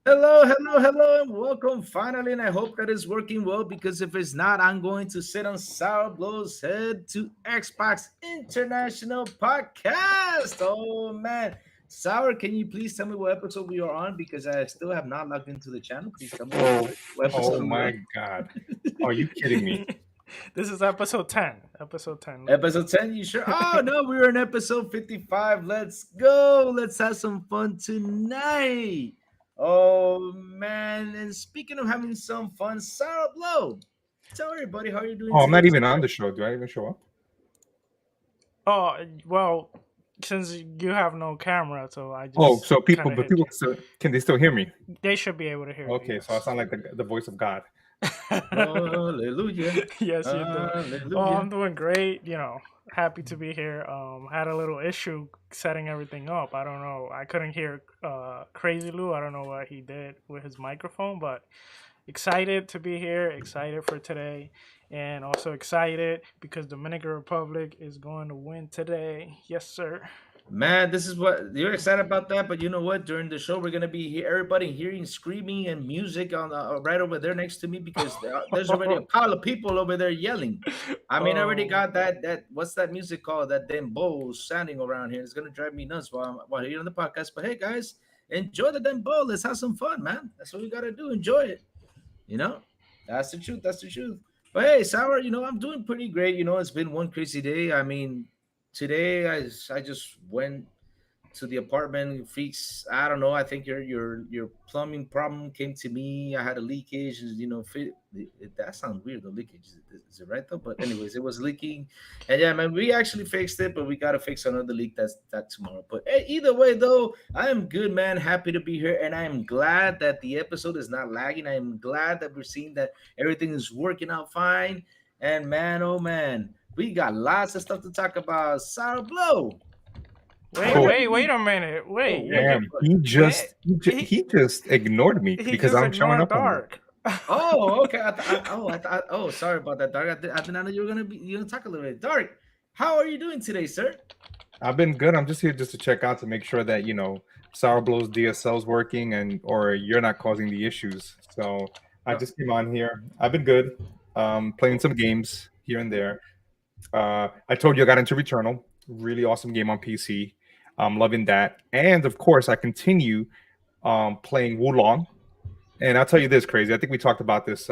Hello, hello, hello, and welcome finally. And I hope that is working well because if it's not, I'm going to sit on Sourblow's head to Xbox International Podcast. Oh man, Sour, can you please tell me what episode we are on? Because I still have not logged into the channel. Please tell me Oh, what oh episode we're my on. God. Are you kidding me? This is episode 10. Episode 10. Episode 10, you sure? Oh no, we're in episode 55. Let's go. Let's have some fun tonight. Oh man. And speaking of having some fun, Sourblow. Tell everybody how you're doing Oh, I'm not today. even on the show. Do I even show up? Oh, well, since you have no camera, so I Oh, just so people, kind of but hit people you. can they still hear me? They should be able to hear you, Okay, so I yes. sound like the voice of God. Hallelujah. Yes, you do. Oh, Hallelujah. I'm doing great. Happy to be here. Had a little issue setting everything up. I don't know. I couldn't hear Crazy Lou. I don't know what he did with his microphone, but excited to be here. Excited for today. And also excited because Dominican Republic is going to win today. Yes, sir. Man, this is what you're excited about that, but you know what? During the show, we're gonna be everybody hearing screaming and music on right over there next to me because there's already a pile of people over there yelling. I mean, I already Oh, got that what's that music called? That dembow sounding around here. It's gonna drive me nuts while here on the podcast. But hey, guys, enjoy the dembow. Let's have some fun, man. That's what we gotta do. Enjoy it. You know, that's the truth. That's the truth. But hey, Sour, I'm doing pretty great. It's been one crazy day. I mean, today I just went to the apartment fix. I don't know. I think your plumbing problem came to me. I had a leakage. That sounds weird. The leakage is it right though? But anyways, it was leaking, and yeah, man, we actually fixed it, but we gotta fix another leak that tomorrow. But hey, either way though, I am good, man. Happy to be here, and I am glad that the episode is not lagging. I am glad that we're seeing that everything is working out fine. And man, oh man, we got lots of stuff to talk about. Sour blow. How wait, are Oh, wait, you? wait a minute. Oh, Wait, what the damn. fuck? He wait. just he just, He, he just ignored me he because just I'm showing ignored up on there. Dark. Oh, okay. Oh, sorry about that, Dark. I did not know you were gonna talk a little bit. Dark, how are you doing today, sir? I've been good. I'm just here just to check out to make sure that Sourblow's DSL's working and or you're not causing the issues. So I Oh, just came on here. I've been good. Playing some games here and there. I told you I got into Returnal. Really awesome game on PC. I'm loving that. And of course, I continue playing Wulong. And I'll tell you this, crazy. I think we talked about this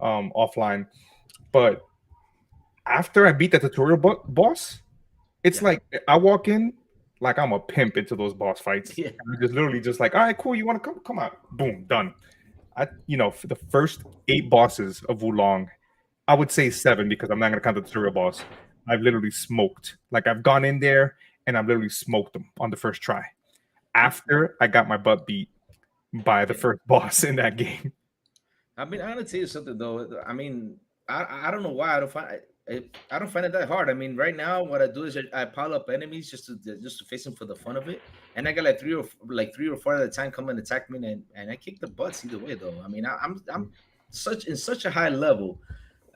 offline. But after I beat the tutorial boss, it's yeah, like I walk in like I'm a pimp into those boss fights. yeah. And I'm just literally just like, all right, cool. You want to come out? Boom, done. For the first 8 bosses of Wulong, I would say 7 because I'm not gonna count the tutorial boss. I've literally smoked. Like I've gone in there and I've literally smoked them on the first try. After I got my butt beat by the Okay. first boss in that game. I mean, I'm gonna tell you something though. I mean, I don't know why I don't find it that hard. I mean, right now what I do is I pile up enemies just to face them for the fun of it, and I got like three or four at a time come and attack me, and I kick the butts either way though. I mean, I'm such a high level.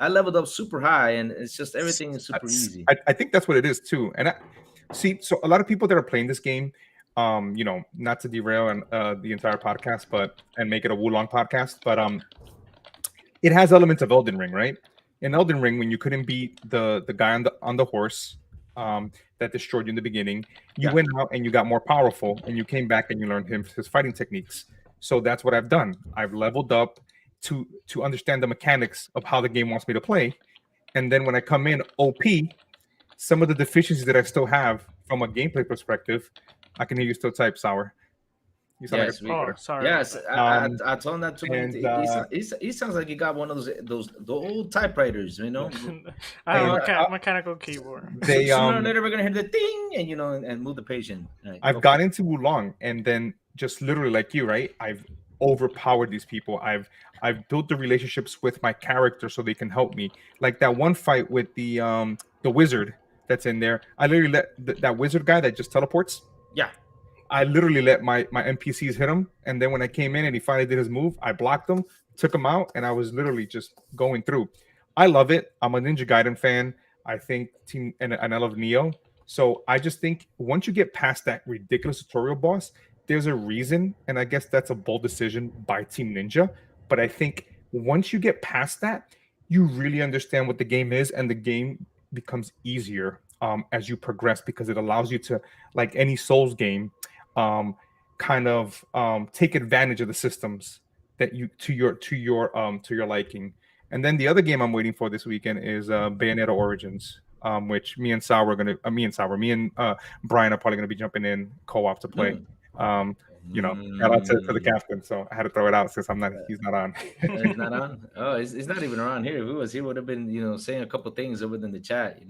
I leveled up super high, and it's just everything is super easy. I think that's what it is too. And I see, so a lot of people that are playing this game, not to derail and the entire podcast, but and make it a Wulong podcast, but it has elements of Elden Ring, right? In Elden Ring, when you couldn't beat the guy on the horse that destroyed you in the beginning, you Yeah. went out and you got more powerful, and you came back and you learned his fighting techniques. So that's what I've done. I've leveled up to understand the mechanics of how the game wants me to play, and then when I come in OP, some of the deficiencies that I still have from a gameplay perspective, I can hear you still type sour. You sound like a Yes, we. Oh, computer. sorry about Yes, that. I told him that too many. And He sounds like he got one of those the old typewriters, I have and a Uh, mechanical keyboard. they Sooner or later we're gonna hear the ding and and move the page in. All right, go I've for it. got into Wulong, and then just literally like you, right? I've overpowered these people. I've built the relationships with my character so they can help me. Like that one fight with the wizard that's in there. I literally let that wizard guy that just teleports. Yeah. I literally let my NPCs hit him, and then when I came in and he finally did his move, I blocked him, took him out, and I was literally just going through. I love it. I'm a Ninja Gaiden fan. I think and I love Neo. So I just think once you get past that ridiculous tutorial boss, there's a reason, and I guess that's a bold decision by Team Ninja. But I think once you get past that, you really understand what the game is, and the game becomes easier as you progress because it allows you to, like any Souls game, um, kind of take advantage of the systems that you to your liking. And then the other game I'm waiting for this weekend is Bayonetta Origins, which me and Brian are probably gonna be jumping in co-op to play. Mm. Um, Shout out to the Mm. captain. So I had to throw it out since he's not on. He's not on. Oh, he's not even around here. If he was, he would have been, saying a couple things over in the chat.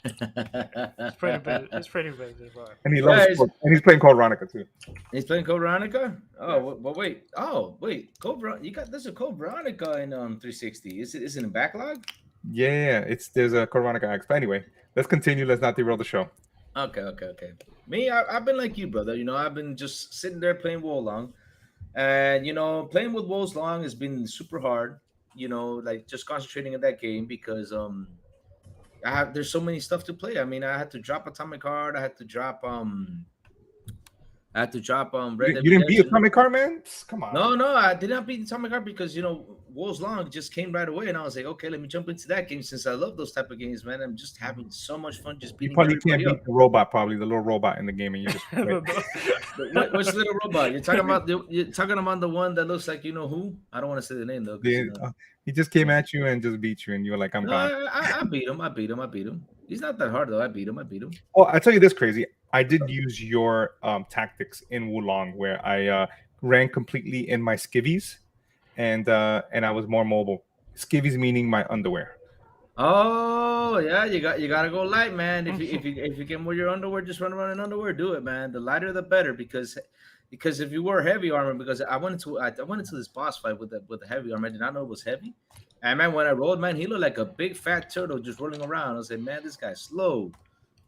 It's pretty busy. It's pretty busy, but And he Yeah, loves and he's playing Code Veronica too. he's playing Code Veronica. Oh, but wait. Oh, wait. You got there's a Code Veronica in 360. Is it in backlog? Yeah, there's a Code Veronica X. But anyway, let's continue. Let's not derail the show. Okay. Me, I've been like you, brother. I've been just sitting there playing Wolong, and playing with Wolong has been super hard. Like just concentrating on that game because there's so many stuff to play. I mean, I had to drop Atomic Heart. I had to drop Red Dead You didn't beat Redemption. Atomic Heart, man? Come on. No, I did not beat Atomic Heart because Wolves Long just came right away, and I was like, okay, let me jump into that game since I love those type of games, man. I'm just having so much fun just You beating probably can't everybody beat the robot, probably the little robot in the game, and you just up. Which little robot? You're talking about the one that looks like who? I don't want to say the name though. he just came at you and just beat you, and you were like, I'm No, gone. I beat him. He's not that hard though. I beat him. Oh, I tell you this crazy. I did use your tactics in Wulong, where I ran completely in my skivvies, and I was more mobile. Skivvies meaning my underwear. Oh yeah, you gotta go light, man. If you can wear your underwear, just run around in underwear. Do it, man. The lighter the better, because if you wear heavy armor, because I went into this boss fight with the heavy armor. I did not know it was heavy. And man, when I rolled, man, he looked like a big fat turtle just rolling around. I was like, man, this guy's slow,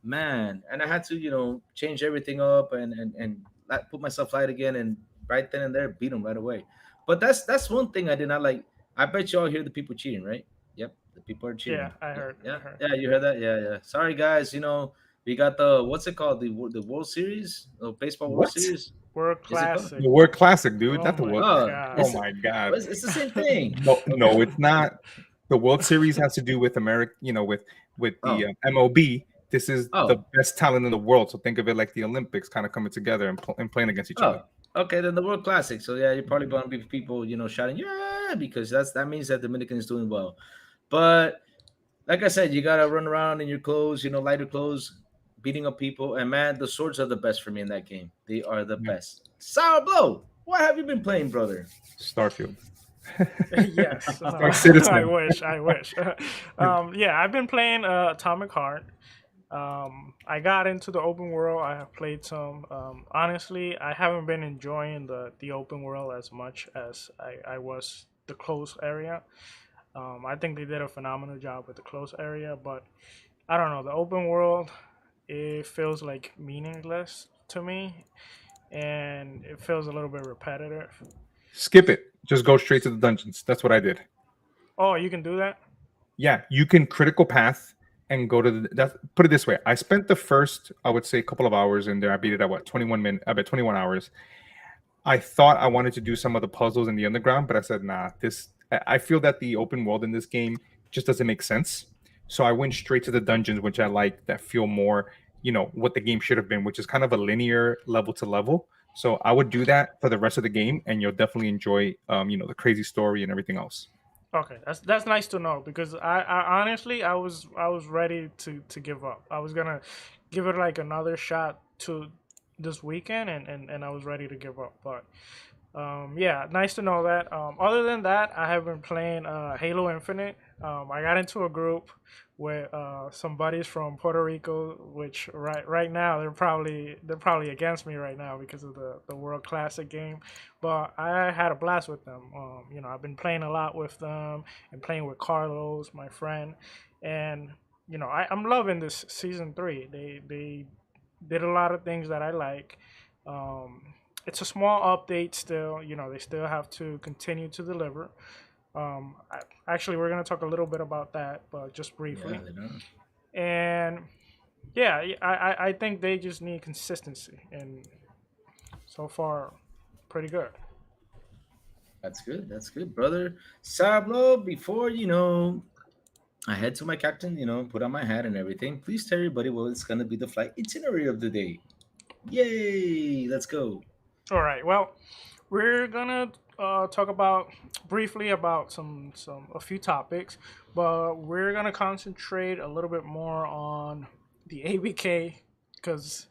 man. And I had to change everything up and put myself light again, and right then and there beat him right away. But that's one thing I did not like. I bet you all hear the people cheating, right? Yep, the people are cheating. yeah, I heard. Yeah, I heard. yeah, you heard that? Yeah. Sorry, guys. We got the what's it called? The World Series, the baseball World What? Series. World Is it called? classic. The word classic, dude. Oh Not the my word. God. Oh my god. It's the same thing. No, it's not. The World Series has to do with America. With the MLB. This is the best talent in the world. So think of it like the Olympics, kind of coming together and playing against each other. Okay, then the World Classic. So yeah, you're probably going to be people, shouting yeah, because that means that Dominican is doing well. But like I said, you gotta run around in your clothes, lighter clothes, beating up people. And man, the swords are the best for me in that game. They are the best. Sourblow, what have you been playing, brother? Starfield. Yes. Citizen. I wish. Yeah, I've been playing Atomic Heart. I got into the open world. I have played some. Honestly, I haven't been enjoying the open world as much as I was the closed area. I think they did a phenomenal job with the closed area, but I don't know. The open world, it feels like meaningless to me, and it feels a little bit repetitive. Skip it. Just go straight to the dungeons. That's what I did. Oh, you can do that? Yeah, you can critical path and go to put it this way. I spent the first, I would say, couple of hours in there. I beat it at 21 minutes. I bet 21 hours. I thought I wanted to do some of the puzzles in the underground, but I said, nah, I feel that the open world in this game just doesn't make sense. So I went straight to the dungeons, which I like, that feel more, what the game should have been, which is kind of a linear level to level. So I would do that for the rest of the game, and you'll definitely enjoy, the crazy story and everything else. Okay, that's nice to know, because I honestly I was ready to give up. I was gonna give it like another shot to this weekend, and I was ready to give up. But yeah, nice to know that. Other than that, I have been playing Halo Infinite. I got into a group with some buddies from Puerto Rico, which right now they're probably against me right now because of the World Classic game. But I had a blast with them. I've been playing a lot with them and playing with Carlos, my friend, and I'm loving this season 3. They did a lot of things that I like. It's a small update still. They still have to continue to deliver. Actually, we're going to talk a little bit about that, but just briefly. Yeah, and yeah, I think they just need consistency. And So far, pretty good. That's good. That's good, brother. Sourblow, before I head to my captain, put on my hat and everything. Please tell everybody what it's gonna be the flight itinerary of the day. Yay! Let's go. All right. Well, we're gonna talk about briefly about some a few topics, but we're gonna concentrate a little bit more on the ABK because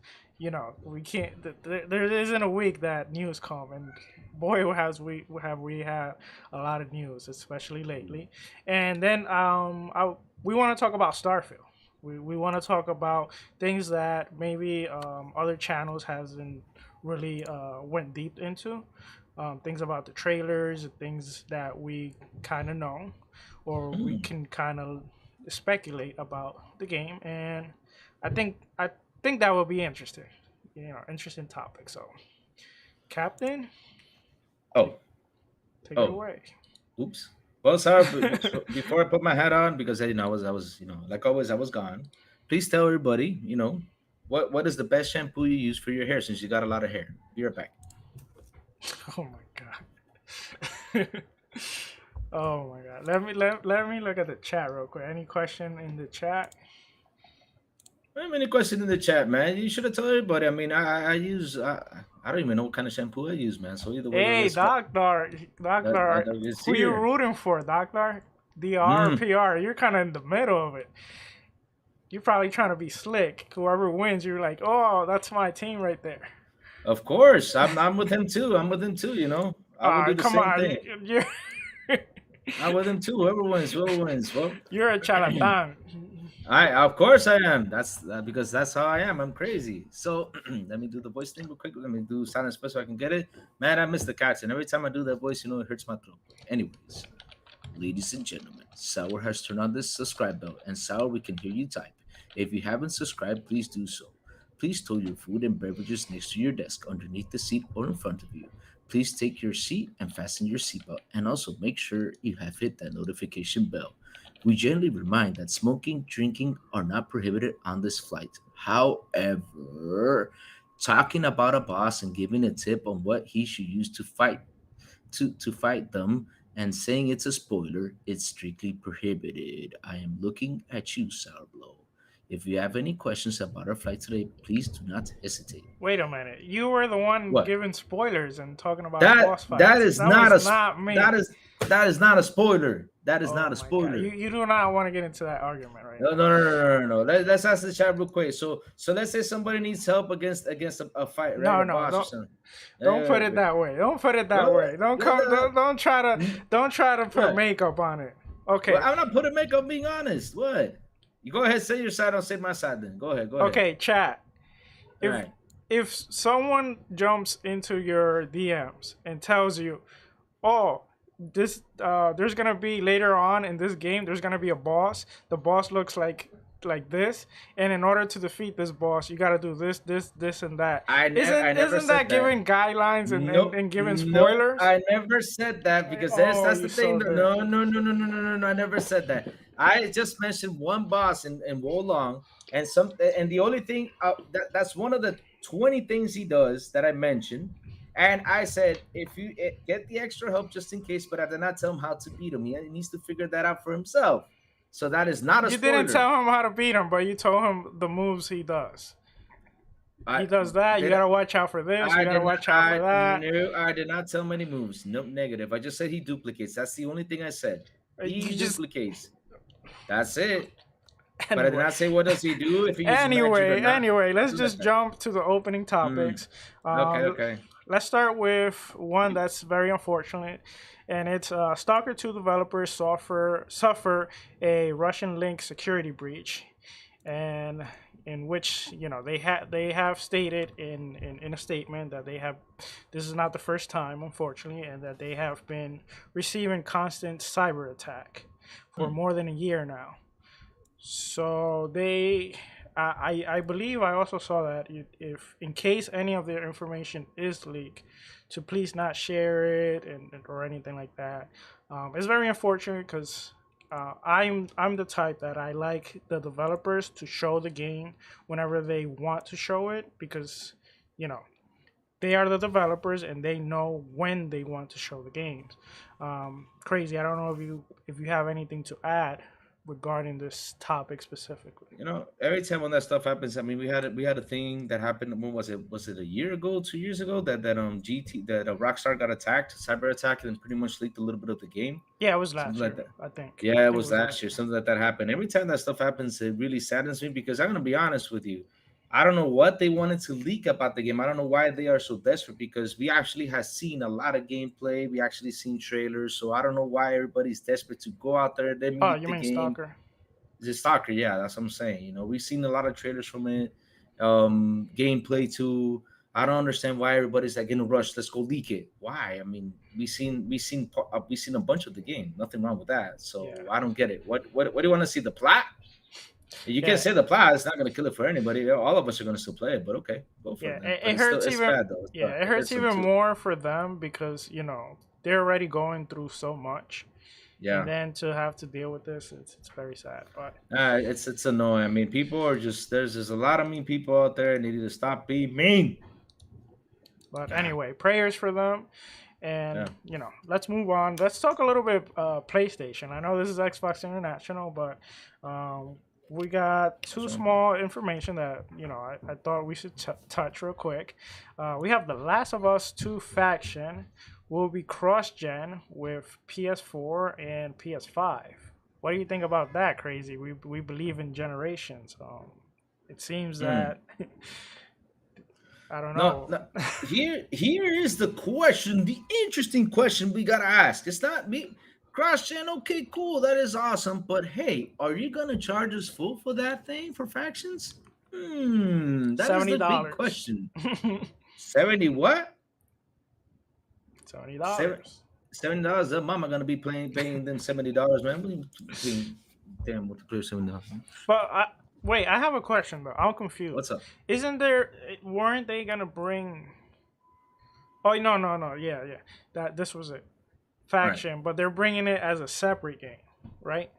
we can't. There isn't a week that news come, and boy, we had a lot of news, especially lately. And then we want to talk about Starfield. We want to talk about things that maybe other channels hasn't really went deep into, things about the trailers, things that we kind of know, or we can kind of speculate about the game, and I think that will be interesting, interesting topic. So, Captain, Oh, take it oh, away. oops. Well, sorry, but before I put my hat on, because I was, like always, I was gone. Please tell everybody, what is the best shampoo you use for your hair since you got a lot of hair. Be right back. Oh my god. Oh my god. Let me look at the chat real quick. Any question in the chat? I have any question in the chat, man? You should have told everybody. I mean, I use I don't even know what kind of shampoo I use, man. So either way, Hey, let's go. Doctor, It's who you here. rooting for, Doctor? DR or Mm, PR? You're kind of in the middle of it. You're probably trying to be slick. Whoever wins, you're like, oh, that's my team right there. of course, I'm with him too. I'm with him too. I would do the Come same on, thing. you're I'm with him too. Whoever wins, whoever wins. Well, you're a charlatan. of course I am. That's because that's how I am. I'm crazy. So let me do the voice thing real quick. Let me do silent special so I can get it. Man, I miss the cats, and every time I do that voice, it hurts my throat. Anyways, ladies and gentlemen, Sour has turned on this subscribe bell, and Sour, we can hear you type. If you haven't subscribed, please do so. Please store your food and beverages next to your desk, underneath the seat, or in front of you. Please take your seat and fasten your seatbelt, and also make sure you have hit that notification bell. We generally remind that smoking, drinking are not prohibited on this flight. However, talking about a boss and giving a tip on what he should use to fight them and saying it's a spoiler, it's strictly prohibited. I am looking at you, Sourblow. If you have any questions about our flight today, please do not hesitate. Wait a minute. You were the one What? giving spoilers and talking about That boss that fights. is That not was a not me. that is that is not a spoiler. That is not Oh a my god. spoiler. You do not want to get into that argument right No, now. no, no, no, no, no, no. Let's ask the chat real quick. So let's say somebody needs help against a fight, right? No, A no, boss or something. don't put it Wait. that way. Don't put it that No, way. Don't no, come. no. Don't try to put What? makeup on it. Okay. Well, I'm not putting makeup. Being honest. What? You go ahead. Say your side. I'll say my side. Then go ahead. Go ahead. Okay, chat. All If right. if someone jumps into your DMs and tells you, "Oh, there's gonna be later on in this game, there's gonna be a boss. The boss looks like this, and in order to defeat this boss, you gotta do this, and that." I never Isn't said that that. giving guidelines and, Nope. and giving Nope. spoilers? I never said that because Oh, that's the you thing. so No, did. no, no, no, no, no, no, no. I never said that. I just mentioned one boss in Wolong, and the only thing that's one of the 20 things he does that I mentioned. And I said, if you get the extra help just in case, but I did not tell him how to beat him. He needs to figure that out for himself. So that is not a You didn't spoiler. tell him how to beat him, but you told him the moves he does. I He does that. You did. gotta watch out for this. I You gotta did not. watch out for that. No, I did not tell him any moves. No, negative. I just said he duplicates. That's the only thing I said. You He just duplicates. That's it. But I did anyway. not say what does he do if he uses magic or not. Anyway, let's Do just that. jump to the opening topics. Okay. Let's start with one that's very unfortunate, and it's Stalker 2 developers suffer a Russian link security breach, and in which they have stated in a statement that this is not the first time, unfortunately, and that they have been receiving constant cyber attack for more than a year now. So I believe I also saw that if in case any of their information is leaked, to please not share it or anything like that. It's very unfortunate because I'm the type that I like the developers to show the game whenever they want to show it, because you know they are the developers and they know when they want to show the games. Crazy. I don't know if you have anything to add regarding this topic specifically. Every time when that stuff happens, I mean, we had a thing that happened. When was it? Was it a year ago, 2 years ago? That Rockstar got attacked, cyber attack, and pretty much leaked a little bit of the game. Yeah, it was last Something year, like that. I think. Yeah, I it think was last year. Something like that happened. Every time that stuff happens, it really saddens me because I'm gonna be honest with you. I don't know what they wanted to leak about the game. I don't know why they are so desperate because we actually have seen a lot of gameplay. We actually seen trailers, so I don't know why everybody's desperate to go out there. Let me Oh, leak you the mean game. Stalker? The Stalker, yeah, that's what I'm saying. We've seen a lot of trailers from it, gameplay too. I don't understand why everybody's like in a rush. Let's go leak it. Why? I mean, we seen a bunch of the game. Nothing wrong with that. So Yeah. I don't get it. What do you want to see? The plot? You Yeah. can't say the plot. It's not going to kill it for anybody. All of us are going to still play it. But okay, go for Yeah, it. Then. it But it's hurts still, it's even. bad though. Yeah, it hurts them even too. more for them because they're already going through so much, Yeah. and then to have to deal with this, it's very sad. But It's annoying. I mean, people are there's a lot of mean people out there, and they need to stop being mean. anyway, prayers for them, and let's move on. Let's talk a little bit PlayStation. I know this is Xbox International, but we got two small information that I thought we should touch real quick. We have the Last of Us 2 faction will be cross-gen with PS4 and PS5. What do you think about that, Crazy? We believe in generations. It seems that I don't know. No. Here is the question, the interesting question we gotta ask. It's not me. Cross-gen, okay, cool, that is awesome. But hey, are you gonna charge us full for that thing for factions? That is the big question. 70 what? $70. $70. Their mama gonna be paying them $70, man. Damn, what to clear $70. But wait, I have a question though. I'm confused. What's up? Weren't they gonna bring? Oh no, yeah. This was it. Faction, right. But they're bringing it as a separate game, right?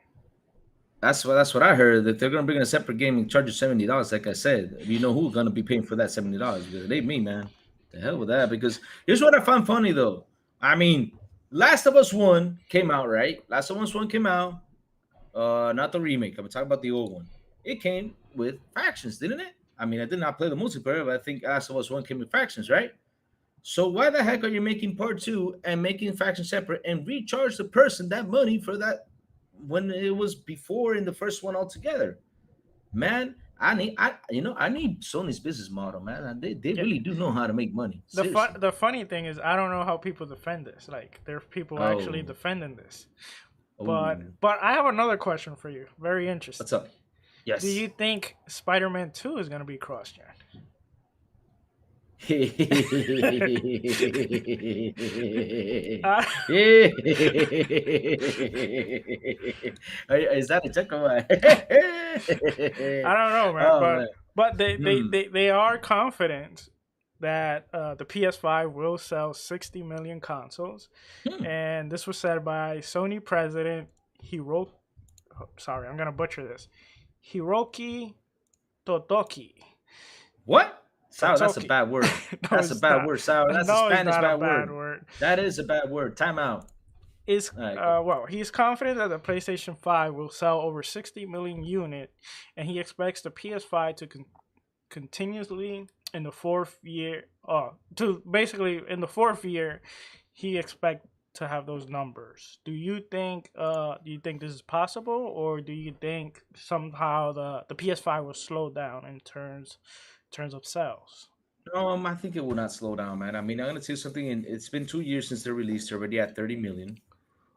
That's what I heard. That they're gonna bring in a separate game and charge you $70. Like I said, you know who's gonna be paying for that $70? Because it ain't me, man. The hell with that. Because here's what I found funny though. I mean, Last of Us 1 came out, right? Last of Us 1 came out. Not the remake. I'm talking about the old one. It came with factions, didn't it? I mean, I did not play the multiplayer, but I think Last of Us 1 came with factions, right? So why the heck are you making part 2 and making factions separate and recharge the person that money for that when it was before in the first one altogether? Man, I need Sony's business model, man. They really do know how to make money. The funny thing is, I don't know how people defend this. Like, there are people actually defending this. But I have another question for you. Very interesting. What's up? Yes. Do you think Spider-Man 2 is going to be cross-gen? Is that a joke or what? I don't know, man. But they are confident that the PS5 will sell 60 million consoles. And this was said by Sony president sorry, I'm going to butcher this. Hiroki Totoki. What? Sour, that's a bad word. That's a bad word, Sour. That's a Spanish bad word. That is a bad word. Time out. He's confident that the PlayStation 5 will sell over 60 million units, and he expects the PS5 to continuously in the fourth year. In the fourth year, he expects to have those numbers. Do you think this is possible, or do you think somehow the PS5 will slow down in terms of sales? I think it will not slow down, man. I mean, I'm gonna tell you something. And it's been 2 years since they're released. They're already at 30 million.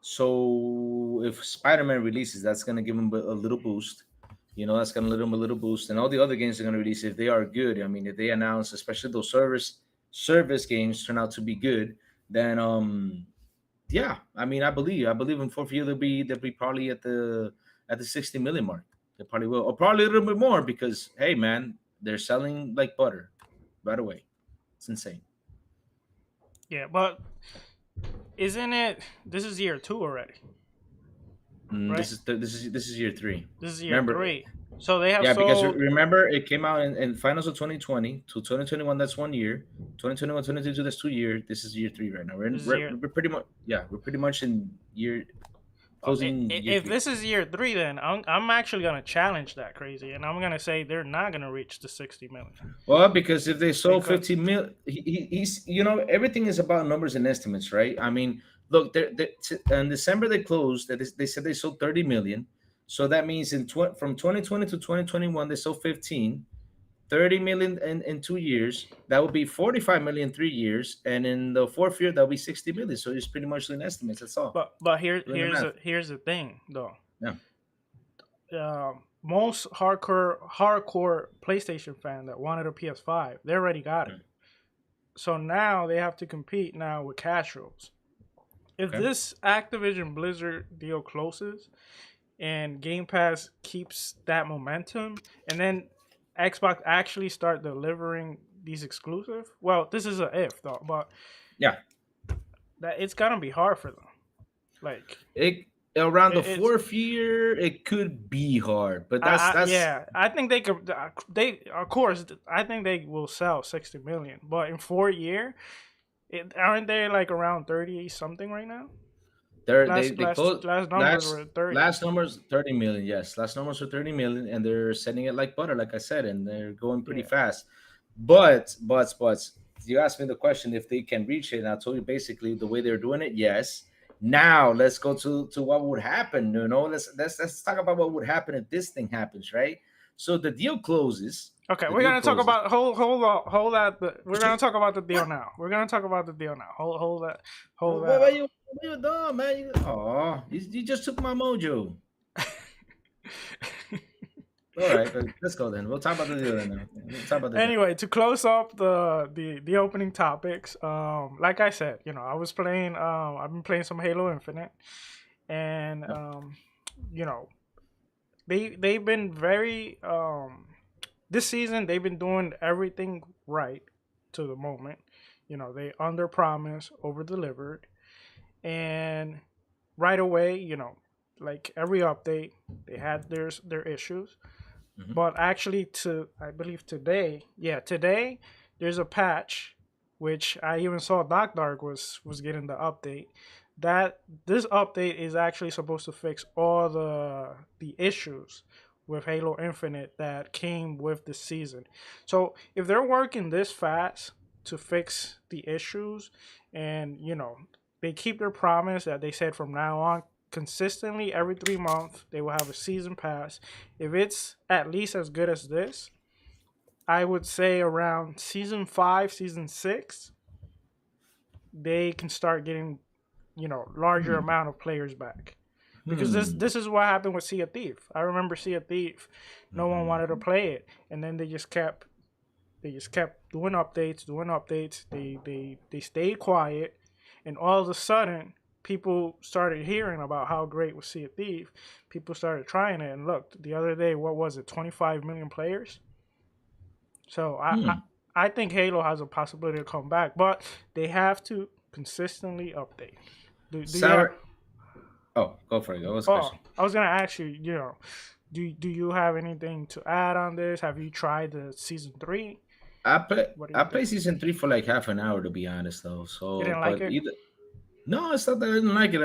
So if Spider-Man releases, that's gonna give them a little boost. That's gonna give them a little boost. And all the other games they're gonna release, if they are good, I mean, if they announce, especially those service games turn out to be good, then yeah. I mean, I believe in fourth year they'll be probably at the 60 million mark. They probably will, or probably a little bit more because hey, man. They're selling like butter right away. It's insane. Yeah, but isn't it? This is year 2 already. Right? This is year 3. This is year 3. So they have Yeah, because sold remember it came out in finals of 2020 to 2021. That's 1 year. 2021, 2022. That's 2 years. This is year three right now. We're in, this year. we're pretty much we're pretty much in year closing year If three. this is year 3, then I'm actually gonna challenge that crazy, and I'm gonna say they're not gonna reach the 60 million. Well, because if they sold Because 15 mil, he's everything is about numbers and estimates, right? I mean, look, in December they closed. They said they sold 30 million, so that means from 2020 to 2021 they sold 15. 30 million in 2 years. That would be 45 million in 3 years, and in the fourth year that'll be 60 million. So it's pretty much in estimates. That's all. but Doing the math. here's the thing though. Yeah. Most hardcore PlayStation fan that wanted a PS5, they already got it. So now they have to compete now with casuals. If this Activision Blizzard deal closes and Game Pass keeps that momentum, and then Xbox actually start delivering these exclusive, well, this is a if though, but yeah, that it's gonna be hard for them. Like around the fourth year, it could be hard, but that's yeah. I think they could. They of course. I think they will sell 60 million, but in 4 years, aren't they like around 30 something right now? Last numbers were 30. Last numbers 30 million. Yes, last numbers were 30 million, and they're sending it like butter, like I said, and they're going pretty fast. But you asked me the question if they can reach it, and I told you basically the way they're doing it. Yes. Now let's go to what would happen. Let's talk about what would happen if this thing happens, right? So the deal closes. Okay, we're gonna talk about hold that. We're gonna talk about the deal now. We're gonna talk about the deal now. Hold that. What you doing, man? You just took my mojo. All right, let's go then. We'll talk about the deal then. Anyway, to close up the opening topics, like I said, I was playing. I've been playing some Halo Infinite, and they've been very this season they've been doing everything right to the moment. They under promise, over delivered, and right away, like every update, they had their issues. Mm-hmm. But actually, I believe today, there's a patch, which I even saw Dark was getting the update. That this update is actually supposed to fix all the issues with Halo Infinite that came with this season. So if they're working this fast to fix the issues, and they keep their promise that they said from now on, consistently every 3 months they will have a season pass. If it's at least as good as this, I would say around season 5, season 6, they can start getting larger amount of players back, because this is what happened with Sea of Thief. I remember Sea of Thief, no one wanted to play it, and then they just kept doing updates. They stayed quiet, and all of a sudden people started hearing about how great was Sea of Thief. People started trying it, and look, the other day, what was it, 25 million players? So I think Halo has a possibility to come back, but they have to consistently update. Go for it. I was gonna ask you, do you have anything to add on this? Have you tried the season 3? I played season 3 for like half an hour, to be honest, though. So you didn't like it? No, it's not that I didn't like it.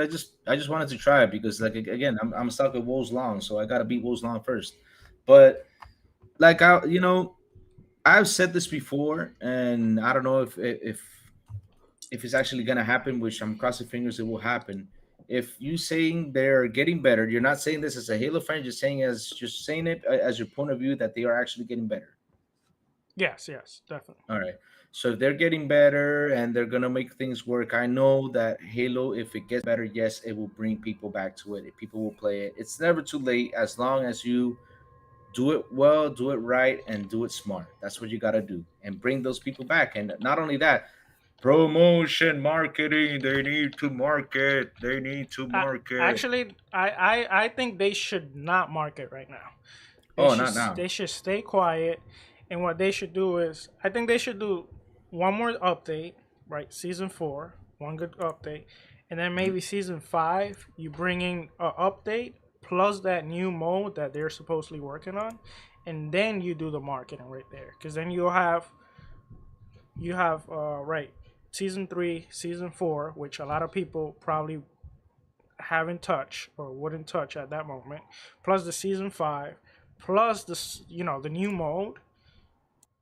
I just wanted to try it because, like, again, I'm stuck with Woes Long, so I gotta beat Woes Long first. But like I've said this before, and I don't know if it's actually gonna happen, which I'm crossing fingers it will happen. If you saying they're getting better, you're not saying this as a Halo fan, you're saying it as your point of view that they are actually getting better. Yes, definitely. All right. So if they're getting better and they're gonna make things work, I know that Halo, if it gets better, yes, it will bring people back to it. People will play it. It's never too late as long as you do it well, do it right, and do it smart. That's what you gotta do, and bring those people back. And not only that, promotion, marketing. They need to market. Actually, I think they should not market right now. Not now. They should stay quiet. And what they should do is, I think they should do one more update, right? Season 4, one good update. And then maybe season 5, you bring in an update plus that new mode that they're supposedly working on, and then you do the marketing right there, because then you have right, season 3, season 4, which a lot of people probably haven't touched or wouldn't touch at that moment, plus the season 5, plus the new mode.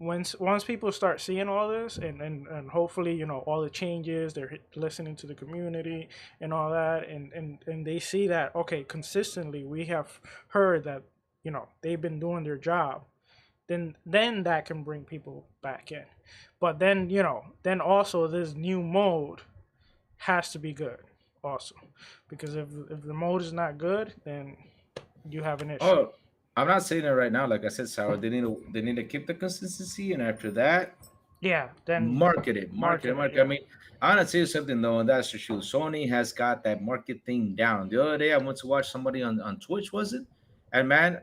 Once people start seeing all this, and hopefully all the changes, they're listening to the community and all that, and they see that, okay, consistently we have heard that they've been doing their job, then that can bring people back in. But then also this new mode has to be good also, because if the mode is not good, then you have an issue. Oh, I'm not saying it right now. Like I said, Sour, they need to keep the consistency, and after that, Yeah, then market it, market it, market it. market. I Yeah. mean, I want to tell you something though, and that's the truth. Sony has got that market thing down. The other day, I went to watch somebody on Twitch, was it? And man,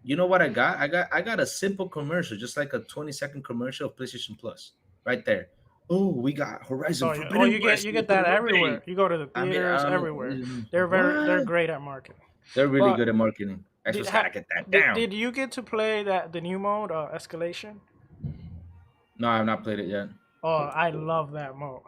you know what I got? I got a simple commercial, just like a 20-second commercial of PlayStation Plus, right there. Oh, we got Horizon You Forbidden get West you with get the that rebate. everywhere. You go to the I mean, theaters everywhere. They're what? great at marketing. They're really But good at marketing. did Xbox ha, gotta get that did, down. did you get to play the new mode, escalation? No, I've not played it yet. Oh, I love that mode.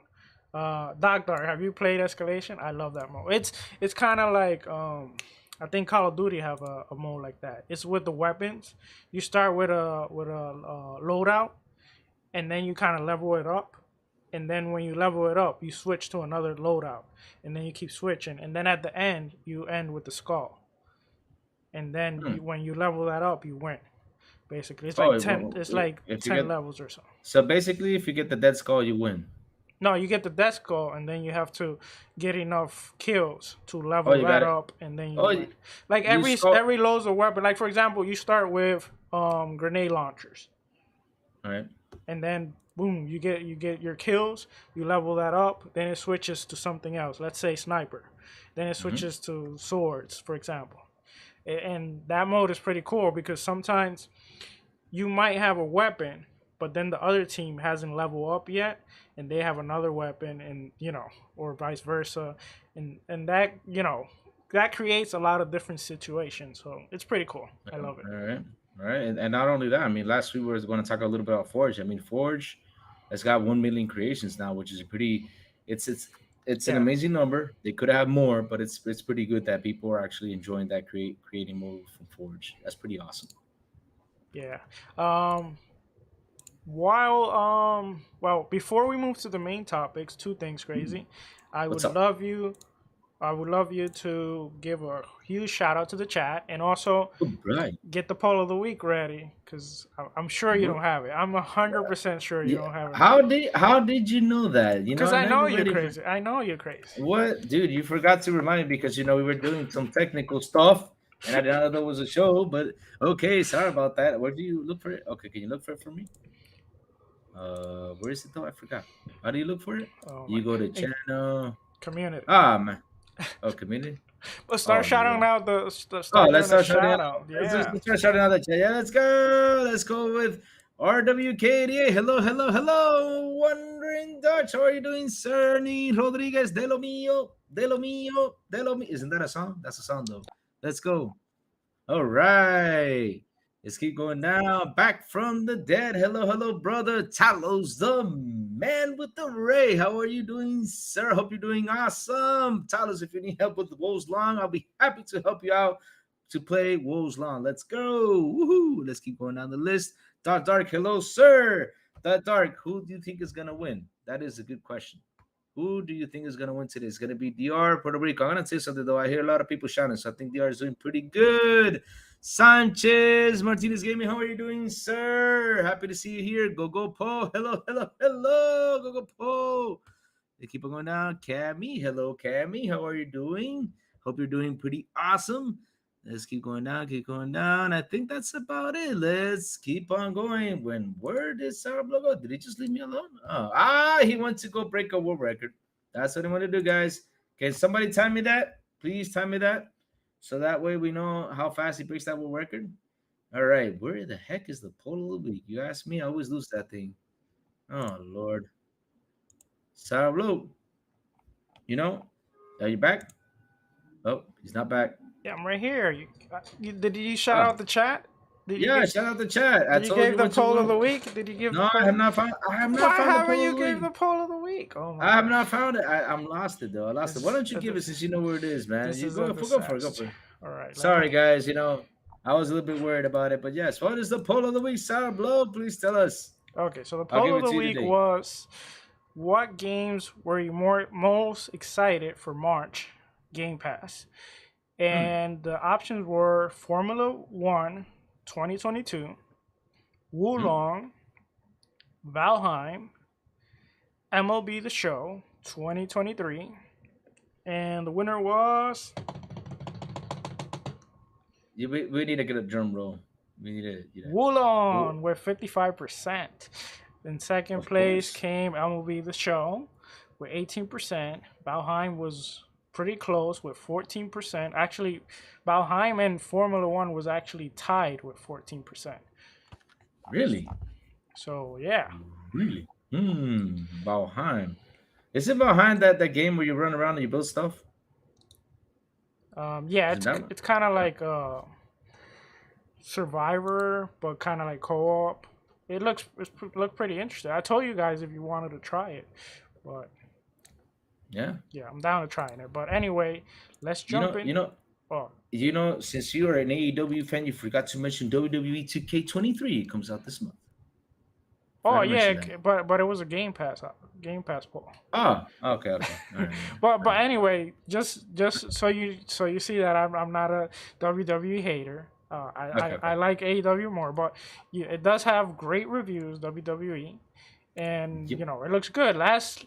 Doctor, have you played escalation? I love that mode. It's kind of like I think Call of Duty have a mode like that. It's with the weapons. You start with a loadout, and then you kind of level it up, and then when you level it up, you switch to another loadout, and then you keep switching, and then at the end you end with the skull, and then Hmm. when you level that up, you win. Basically, it's Oh, like 10. It's like if you 10 get levels or so. so basically, if you get the dead skull, you win. No, you get the death skull, and then you have to get enough kills to Oh, level you got that it. up, and then you Oh, win. Like you every skull. every loads of weapon. Like for example, you start with grenade launchers, All right. and then boom, you get your kills. You level that up, then it switches to something else. Let's say sniper, then it Mm-hmm. switches to swords, for example. And that mode is pretty cool because sometimes you might have a weapon, but then the other team hasn't leveled up yet, and they have another weapon, and or vice versa, and that that creates a lot of different situations. So it's pretty cool. I love it. All right. All right. And not only that, I mean, last week we were going to talk a little bit about Forge. I mean, Forge has got 1 million creations now, which is a pretty. It's an Yeah, amazing number. They could have more, but it's pretty good that people are actually enjoying that creating mode from Forge. That's pretty awesome. yeah. Um, well, before we move to the main topics, two things, crazy. I What's would up? love you. I would love you to give a huge shout out to the chat, and also All right. get the poll of the week ready, because I'm sure you don't have it. I'm 100% sure you Yeah. don't have it ready. How did you know that? Because I Not know you're everybody. crazy. I know you're crazy. What, dude? You forgot to remind me because we were doing some technical stuff, and I didn't know there was a show. But okay, sorry about that. Where do you look for it? Okay, can you look for it for me? Where is it though? I forgot. How do you look for it? Oh my You go to Hey, channel. community. Ah, man. Oh, community. Let's Oh start shouting Lord. out Oh, start let's doing a start shouting out. shout out. Let's Yeah. start shouting out the chat. Yeah, let's go. Let's go with RWK88. Hello, hello, hello. Wondering Dutch. How are you doing, sir? Need Rodriguez. De lo mío. De lo mío. De lo mío. Isn't that a song? That's a song, though. Let's go. All right. Let's keep going now. Back from the dead. Hello, hello, brother. Talos, the man with the ray. How are you doing, sir? Hope you're doing awesome. Talos, if you need help with Woes Long, I'll be happy to help you out to play Woes Long. Let's go. Woohoo. Let's keep going down the list. Dark, hello, sir. Dark, who do you think is going to win? That is a good question. Who do you think is going to win today? It's going to be DR, Puerto Rico. I'm going to say something, though. I hear a lot of people shouting, so I think DR is doing pretty good. Sanchez Martinez Gaming, how are you doing, sir? Happy to see you here. Go, Po. Hello, hello, hello. Go, Po. They keep on going down. Cammy, hello, Cammy. How are you doing? Hope you're doing pretty awesome. Let's keep going down, keep going down. I think that's about it. Let's keep on going. Where did Sourblow go? Did he just leave me alone? He went to go break a world record. That's what he wanted to do, guys. Can somebody time me that? Please time me that. So that way we know how fast he breaks that world record. All right. Where the heck is the poll of the week? You ask me, I always lose that thing. Oh, Lord. Sourblow. Are you back? Oh, he's not back. Yeah, I'm right here. Did you shout Oh, out the chat? Did you yeah, get? shout out the chat. I Did you told give you the what you poll of the want. week? Did you give the No, I poll? have not found. I have not Why found the haven't poll of you the gave week. the poll of the week? Oh my I have god, not found it. I'm lost it though. I lost it. Why this don't you give it since you know where it is, man? this You is a go for it. Go disaster. for it. All right, let Sorry, me. guys. I was a little bit worried about it, but yes. What is the poll of the week, Sourblow? Please tell us. Okay, so the I'll poll give of it the to you week today. was: what games were you most excited for March Game Pass? Hmm. And the options were Formula One 2022, Hmm. Wulong, Valheim, MLB The Show 2023, and the winner was We need to get a drum roll. We need to, oh, Wulong with 55%. In second of place course. came MLB The Show with 18%. Valheim was pretty close with 14%. Actually, Valheim and Formula One was actually tied with 14%. Really, So yeah, really. Valheim. Is it behind that game where you run around and you build stuff? yeah, Is it that one? it's kind of Uh, like Survivor, but kind of like co-op. Looked pretty interesting. I told you guys if you wanted to try it, but yeah. yeah, I'm down to trying it. But anyway, let's You jump know, in. you know, Oh, Since you are an AEW fan, you forgot to mention WWE 2K23 comes out this month. Forgot oh to mention yeah, that. but it was a Game Pass poll. Oh, okay, okay. All right, But all right. anyway, just so you see that I'm not a WWE hater. Okay, I okay. like AEW more, but yeah, it does have great reviews WWE, and Yep. it looks good. Last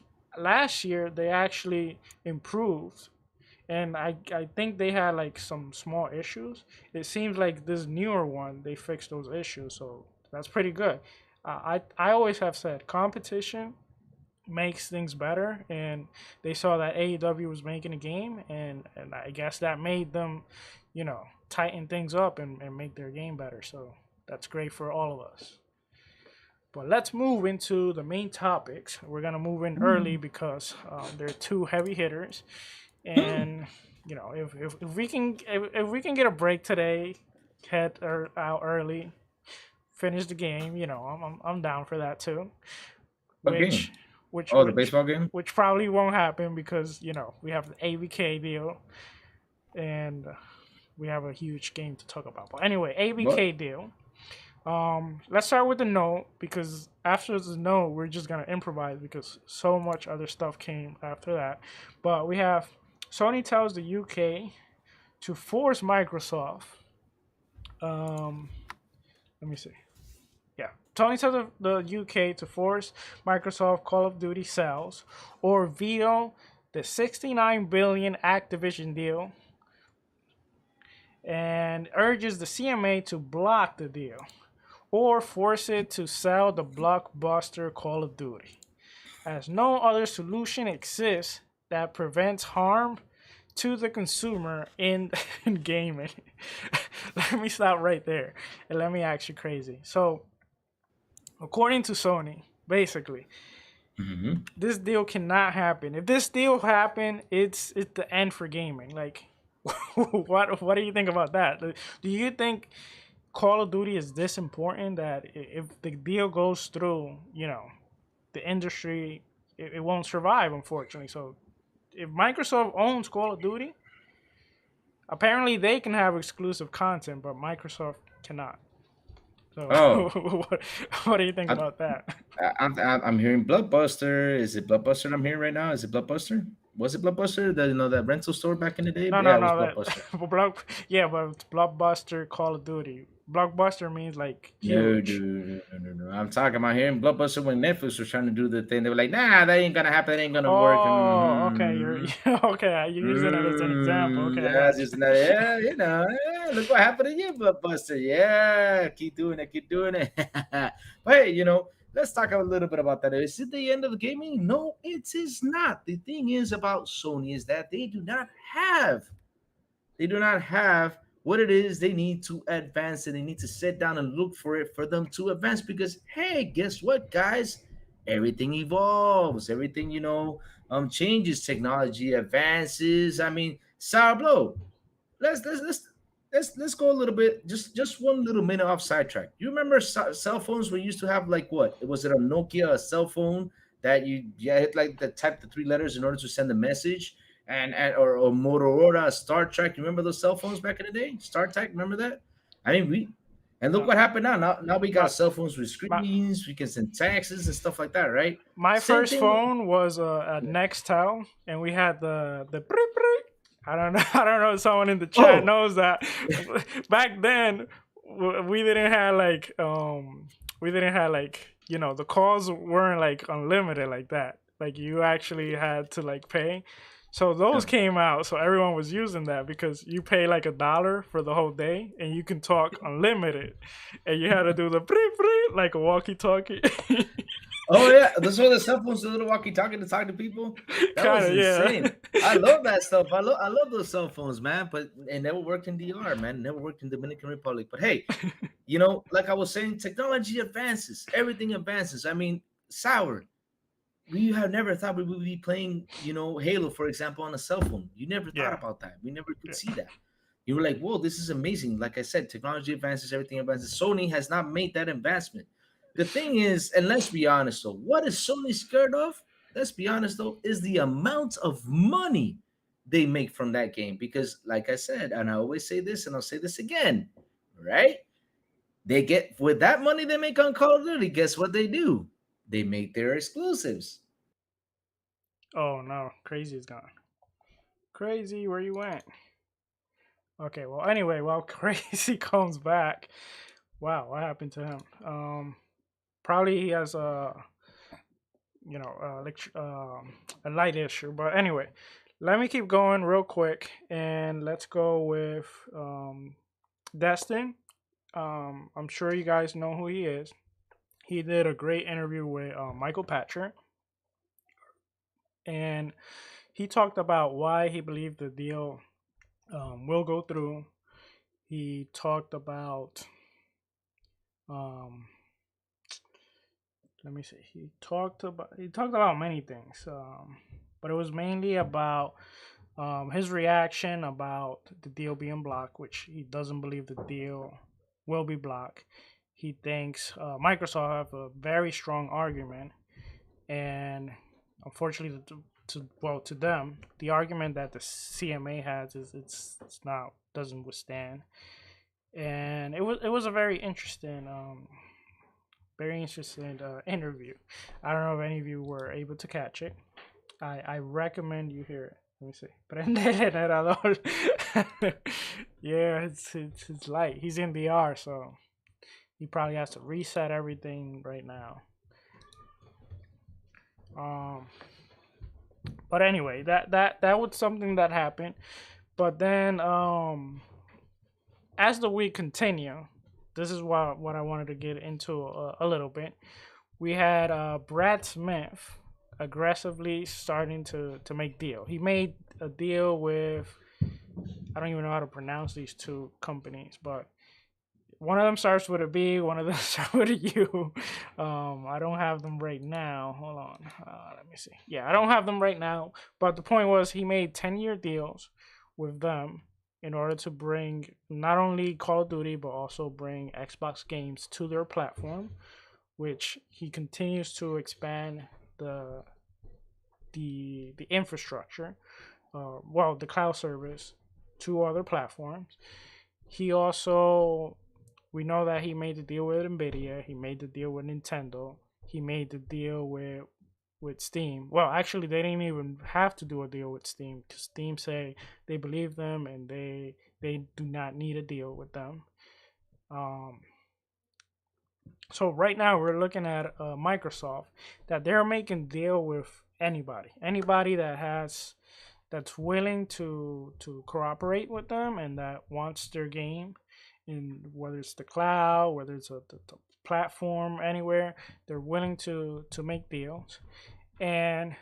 year they actually improved, and I think they had like some small issues. It seems like this newer one they fixed those issues, so that's pretty good. I always have said competition makes things better, and they saw that AEW was making a game, and I guess that made them, tighten things up and make their game better. So that's great for all of us. But let's move into the main topics. We're gonna move in early because they're two heavy hitters, and if we can get a break today, out early, finish the game. I'm down for that too. What Which game? which Oh, the which baseball game? which probably won't happen because we have the ABK deal, and we have a huge game to talk about. But anyway, What? ABK deal. Let's start with the note because after the note, we're just gonna improvise because so much other stuff came after that. But we have Sony tells the UK to force Microsoft. Um, Let me see. Yeah, Tony tells the UK to force Microsoft Call of Duty sales or veto the 69 billion Activision deal and urges the CMA to block the deal or force it to sell the blockbuster Call of Duty, as no other solution exists that prevents harm to the consumer in gaming. Let me stop right there and let me ask you crazy. So, according to Sony, basically, Hmm. this deal cannot happen. If this deal happen, it's the end for gaming. Like, what do you think about that? Do you think Call of Duty is this important that if the deal goes through, the industry it won't survive, unfortunately. So if Microsoft owns Call of Duty, apparently they can have exclusive content, but Microsoft cannot. So Oh, what do you think I, about that? I'm hearing Blockbuster. Is it Blockbuster I'm hearing right now? Is it Blockbuster? Was it Blockbuster? That rental store back in the day? No, Yeah, no, it was no. Blockbuster. Yeah, but it's Blockbuster Call of Duty. Blockbuster means like No, huge. dude, no. I'm talking about hearing Blockbuster when Netflix was trying to do the thing. They were like, nah, that ain't gonna happen. That ain't gonna work. Oh, okay. You're okay. You're using it as an example. Okay, I Yeah, it's got just you. another, yeah, look what happened to you, Blockbuster. Yeah, keep doing it, keep doing it. But hey, let's talk a little bit about that. Is it the end of gaming? No, it is not. The thing is about Sony is that they do not have what it is they need to advance, and they need to sit down and look for it for them to advance. Because hey, guess what, guys? Everything evolves, everything changes, technology advances. I mean, Sourblow, let's go a little bit, just one little minute off sidetrack. You remember cell phones we used to have, like, what was it, a Nokia, a cell phone that you hit like the type the three letters in order to send a message, and or Motorola, Star Trek. You remember those cell phones back in the day? Star Trek, remember that? I mean, we and look No, what happened now. Now we got my, cell phones with my screens. We can send texts and stuff like that, right? my Same first thing. phone was a Nextel, and we had the brr, brr. I don't know. I don't know if someone in the chat Oh, knows that. Back then, we didn't have like the calls weren't like unlimited like that. Like you actually had to like pay. So those yeah. came out, so everyone was using that because you pay like $1 for the whole day, and you can talk unlimited, and you had to do the brr, brr, like a walkie-talkie. Oh yeah, those were the cell phones, the little walkie-talkie to talk to people. That Kind was of, yeah. insane. I love that stuff. I love those cell phones, man. But it never worked in DR, man. It never worked in Dominican Republic. But hey, like I was saying, technology advances. Everything advances. I mean, Sour, we have never thought we would be playing, Halo, for example, on a cell phone. You never thought Yeah, about that. We never could yeah. see that. You were like, whoa, this is amazing. Like I said, technology advances, everything advances. Sony has not made that advancement. The thing is, and let's be honest though, what is Sony scared of? Let's be honest though, is the amount of money they make from that game. Because, like I said, and I always say this and I'll say this again, right? They get, with that money they make on Call of Duty, guess what they do? They make their exclusives. Oh no, Crazy is gone. Crazy, where you went? Okay, well, anyway, while Crazy comes back, wow, what happened to him? Probably he has a light issue, but anyway, let me keep going real quick, and let's go with Destin. I'm sure you guys know who he is. He did a great interview with Michael Patrick, and he talked about why he believed the deal will go through. He talked about um, let me see. He talked about many things, but it was mainly about his reaction about the deal being blocked, which he doesn't believe the deal will be blocked. He thinks Microsoft have a very strong argument, and unfortunately, to them, the argument that the CMA has is it's not doesn't withstand. And it was a very interesting interview. I don't know if any of you were able to catch it. I recommend you hear it. Let me see. Prende el generador. Yeah, it's light. He's in VR, so he probably has to reset everything right now. Um, but anyway, that was something that happened. But then, as the week continue, this is what I wanted to get into a little bit. We had Brad Smith aggressively starting to make deal. He made a deal with, I don't even know how to pronounce these two companies, but one of them starts with a B, one of them starts with a U. I don't have them right now. Hold on. Let me see. Yeah, I don't have them right now. But the point was he made 10-year deals with them in order to bring not only Call of Duty, but also bring Xbox games to their platform, which he continues to expand the infrastructure, the cloud service to other platforms. He also, we know that he made the deal with Nvidia, he made the deal with Nintendo, he made the deal with Steam. Well, actually, they didn't even have to do a deal with Steam because Steam say they believe them and they do not need a deal with them. So right now we're looking at Microsoft that they're making deal with anybody that's willing to cooperate with them and that wants their game, in whether it's the cloud, whether it's the platform, anywhere, they're willing to make deals. And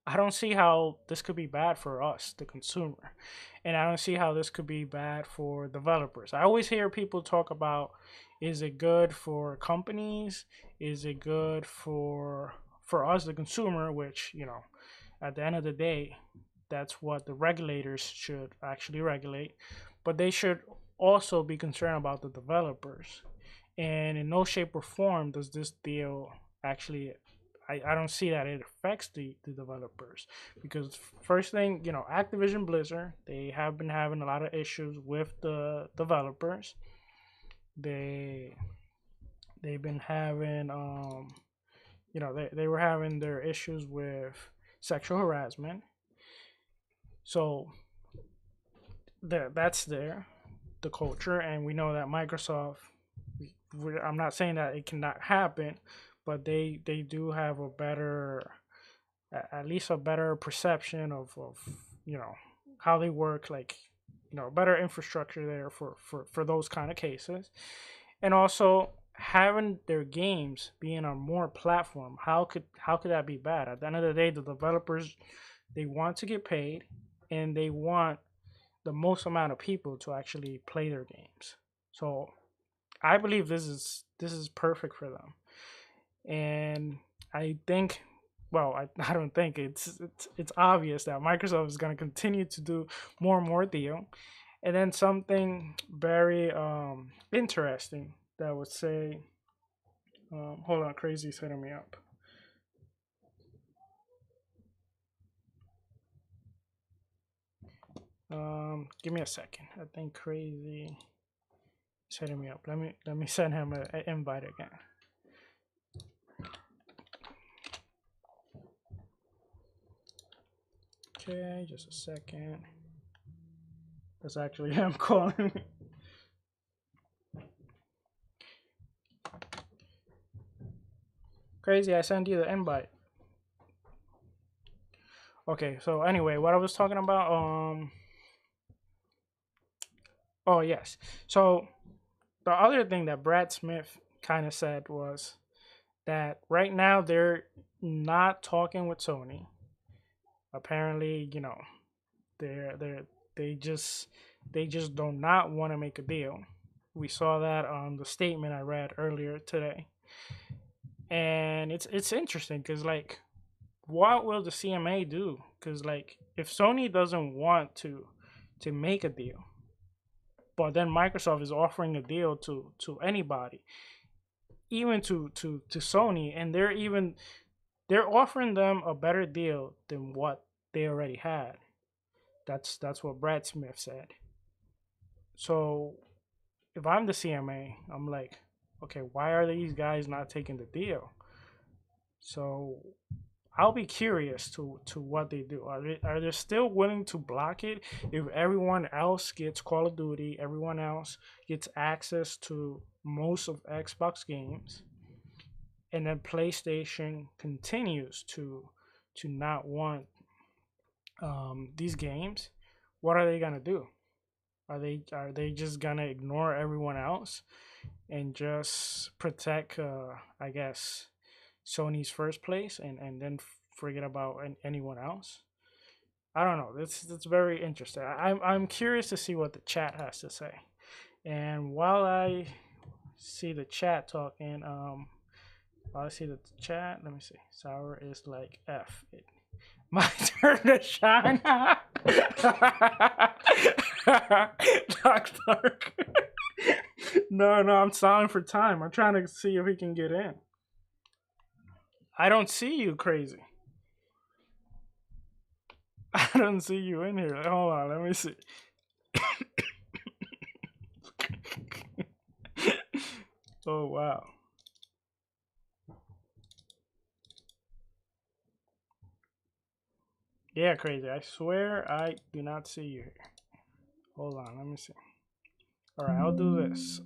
I don't see how this could be bad for us, the consumer. And I don't see how this could be bad for developers. I always hear people talk about, is it good for companies? Is it good for us, the consumer, which, at the end of the day, that's what the regulators should actually regulate, but they should also be concerned about the developers. And in no shape or form does this deal actually, I don't see that it affects the developers, because first thing, Activision Blizzard, they have been having a lot of issues with the developers. They've been having they were having their issues with sexual harassment. So that's there, the culture, and we know that Microsoft, I'm not saying that it cannot happen, but they do have a better, at least a better perception of how they work, like better infrastructure there for those kind of cases. And also having their games being on more platform, how could that be bad? At the end of the day, the developers, they want to get paid, and they want the most amount of people to actually play their games. So I believe this is perfect for them. And I think, well, I don't think, it's obvious that Microsoft is going to continue to do more and more deal. And then something very interesting that I would say, hold on, Crazy's hitting me up. Give me a second. I think Crazy is hitting me up. Let me send him an invite again. Okay, just a second. That's actually him calling me. Crazy, I sent you the invite. Okay, so anyway, what I was talking about, oh yes. So the other thing that Brad Smith kind of said was that right now they're not talking with Sony. Apparently, they just do not want to make a deal. We saw that on the statement I read earlier today. And it's interesting because, like, what will the CMA do? Because, like, if Sony doesn't want to make a deal, but then Microsoft is offering a deal to anybody, even to Sony, and they're offering them a better deal than what they already had. That's what Brad Smith said. So if I'm the CMA, I'm like, okay, why are these guys not taking the deal? So I'll be curious to what they do. Are they still willing to block it if everyone else gets Call of Duty, everyone else gets access to most of Xbox games, and then PlayStation continues to not want these games? What are they gonna do? Are they just gonna ignore everyone else and just protect, I guess, Sony's first place, and then forget about anyone else? I don't know. That's very interesting. I'm curious to see what the chat has to say. And while I see the chat talking, while I see the chat, let me see. Sour is like F. My turn to shine. Dark. No, I'm stalling for time. I'm trying to see if he can get in. I don't see you, Crazy. I don't see you in here. Hold on, let me see. Oh, wow. Yeah, Crazy. I swear I do not see you here. Hold on, let me see. Alright, I'll do this.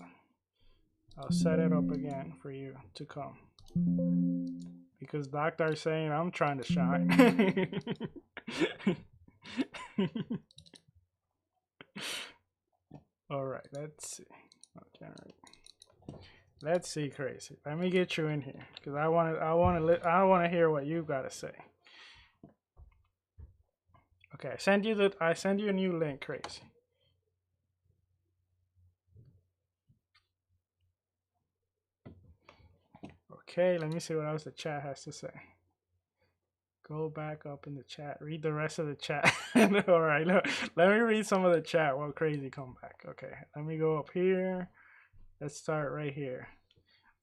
I'll set it up again for you to come. Because Doctor is saying I'm trying to shine. Alright, let's see. Okay, let's see, Crazy. Let me get you in here. Because I want to hear what you gotta say. Okay, I send you a new link, Crazy. Okay, let me see what else the chat has to say. Go back up in the chat. Read the rest of the chat. All right, let me read some of the chat while Crazy come back. Okay, let me go up here. Let's start right here.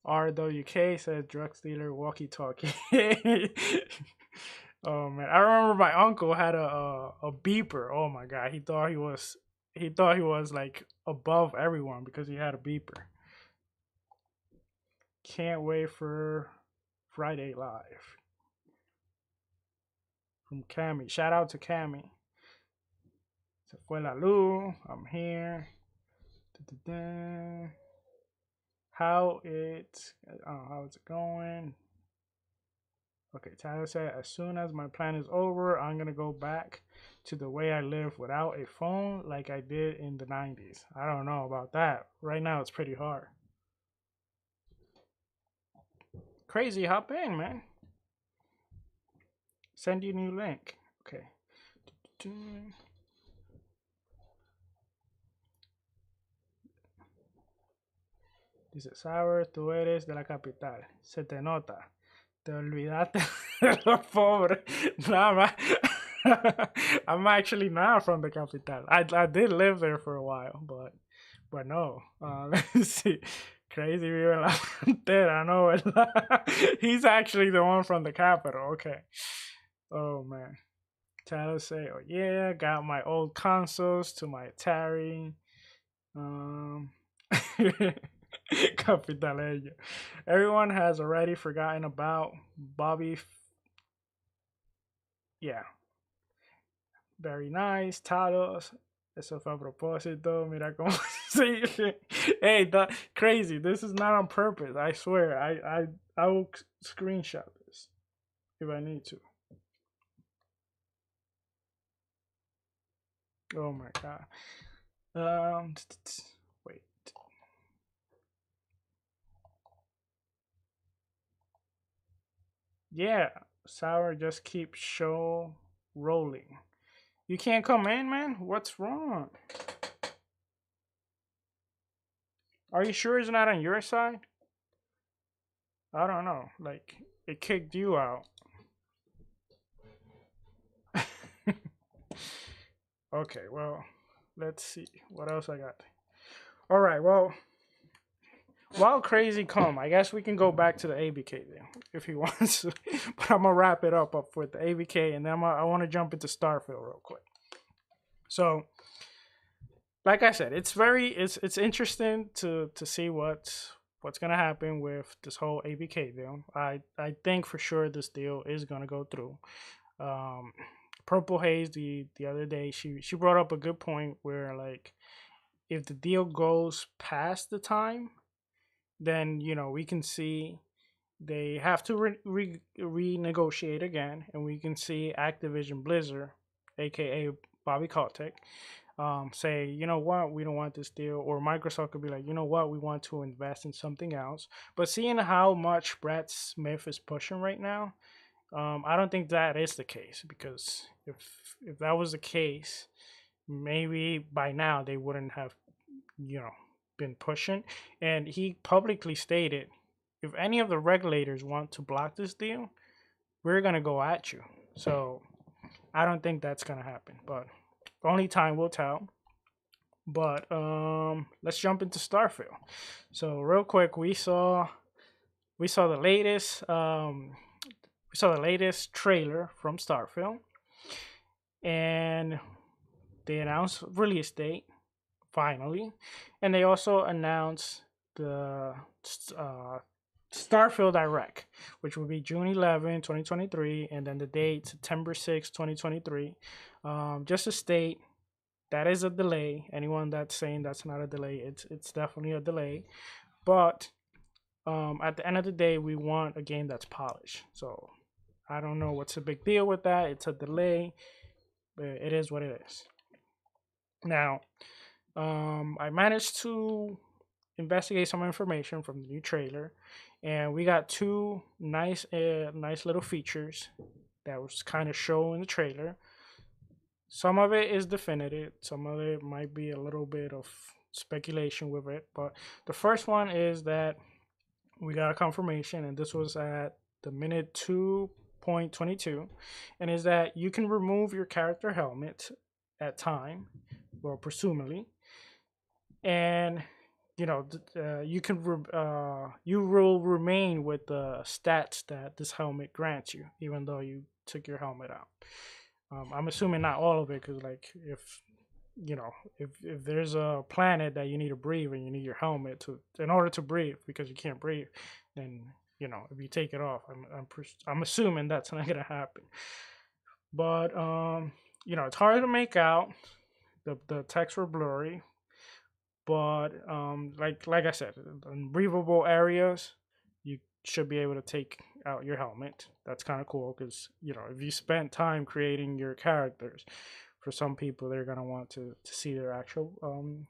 RWK says drug dealer walkie-talkie. Oh man, I remember my uncle had a beeper. Oh my god, he thought he was like above everyone because he had a beeper. Can't wait for Friday Live. From Cammy. Shout out to Cammy. Se fue la luz. I'm here. Da-da-da. How is it going? Okay, Tyler said, as soon as my plan is over, I'm going to go back to the way I lived without a phone like I did in the 90s. I don't know about that. Right now, it's pretty hard. Crazy, hop in, man. Send you a new link. Okay. Dice, Sour, tú eres de la capital. Se te nota. Te olvidaste de los pobres. Nah, man. I'm actually not from the capital. I did live there for a while, but no. Let's see. Crazy vive en la frontera, no, ¿verdad? He's actually the one from the capital. Okay. Oh man. Tyler say, oh yeah, got my old consoles to my Atari. Capitaleño. Everyone has already forgotten about Bobby. Yeah. Very nice. Talos. Eso fue a propósito. Mira cómo se dice. Hey, that crazy. This is not on purpose. I swear. I will screenshot this if I need to. Oh my god. Wait. Yeah, Sour, just keep show rolling. You can't come in, man? What's wrong? Are you sure it's not on your side? I don't know. Like, it kicked you out. Okay, well, let's see. What else I got? All right, well, while Crazy come, I guess we can go back to the ABK then, if he wants to. But I'm going to wrap it up with the ABK, and then I want to jump into Starfield real quick. So, like I said, it's interesting to see what's going to happen with this whole ABK deal. I think for sure this deal is going to go through. Purple Haze the other day, she brought up a good point where, like, if the deal goes past the time, then, you know, we can see they have to renegotiate again, and we can see Activision Blizzard, aka Bobby Kotick, say, you know what, we don't want this deal, or Microsoft could be like, you know what, we want to invest in something else. But seeing how much Brad Smith is pushing right now, I don't think that is the case, because if that was the case, maybe by now they wouldn't have, you know, been pushing. And he publicly stated, if any of the regulators want to block this deal, we're gonna go at you. So I don't think that's gonna happen, but only time will tell. But let's jump into Starfield. So real quick, we saw the latest trailer from Starfield, and they announced release date finally, and they also announced the Starfield Direct, which will be June 11, 2023, and then the date September 6, 2023. Just to state, that is a delay. Anyone that's saying that's not a delay, it's definitely a delay. But at the end of the day, we want a game that's polished. So I don't know what's the big deal with that. It's a delay, but it is what it is. Now, I managed to investigate some information from the new trailer, and we got two nice little features that was kind of shown in the trailer. Some of it is definitive, some of it might be a little bit of speculation with it, but the first one is that we got a confirmation, and this was at the minute 2 1.22, and is that you can remove your character helmet at time, or presumably, and you will remain with the stats that this helmet grants you, even though you took your helmet out. I'm assuming not all of it, because like if there's a planet that you need to breathe and you need your helmet in order to breathe, because you can't breathe, then if you take it off, I'm assuming that's not gonna happen. But it's hard to make out. The texts were blurry, but like I said, in breathable areas, you should be able to take out your helmet. That's kind of cool, because if you spent time creating your characters, for some people they're gonna want to see their actual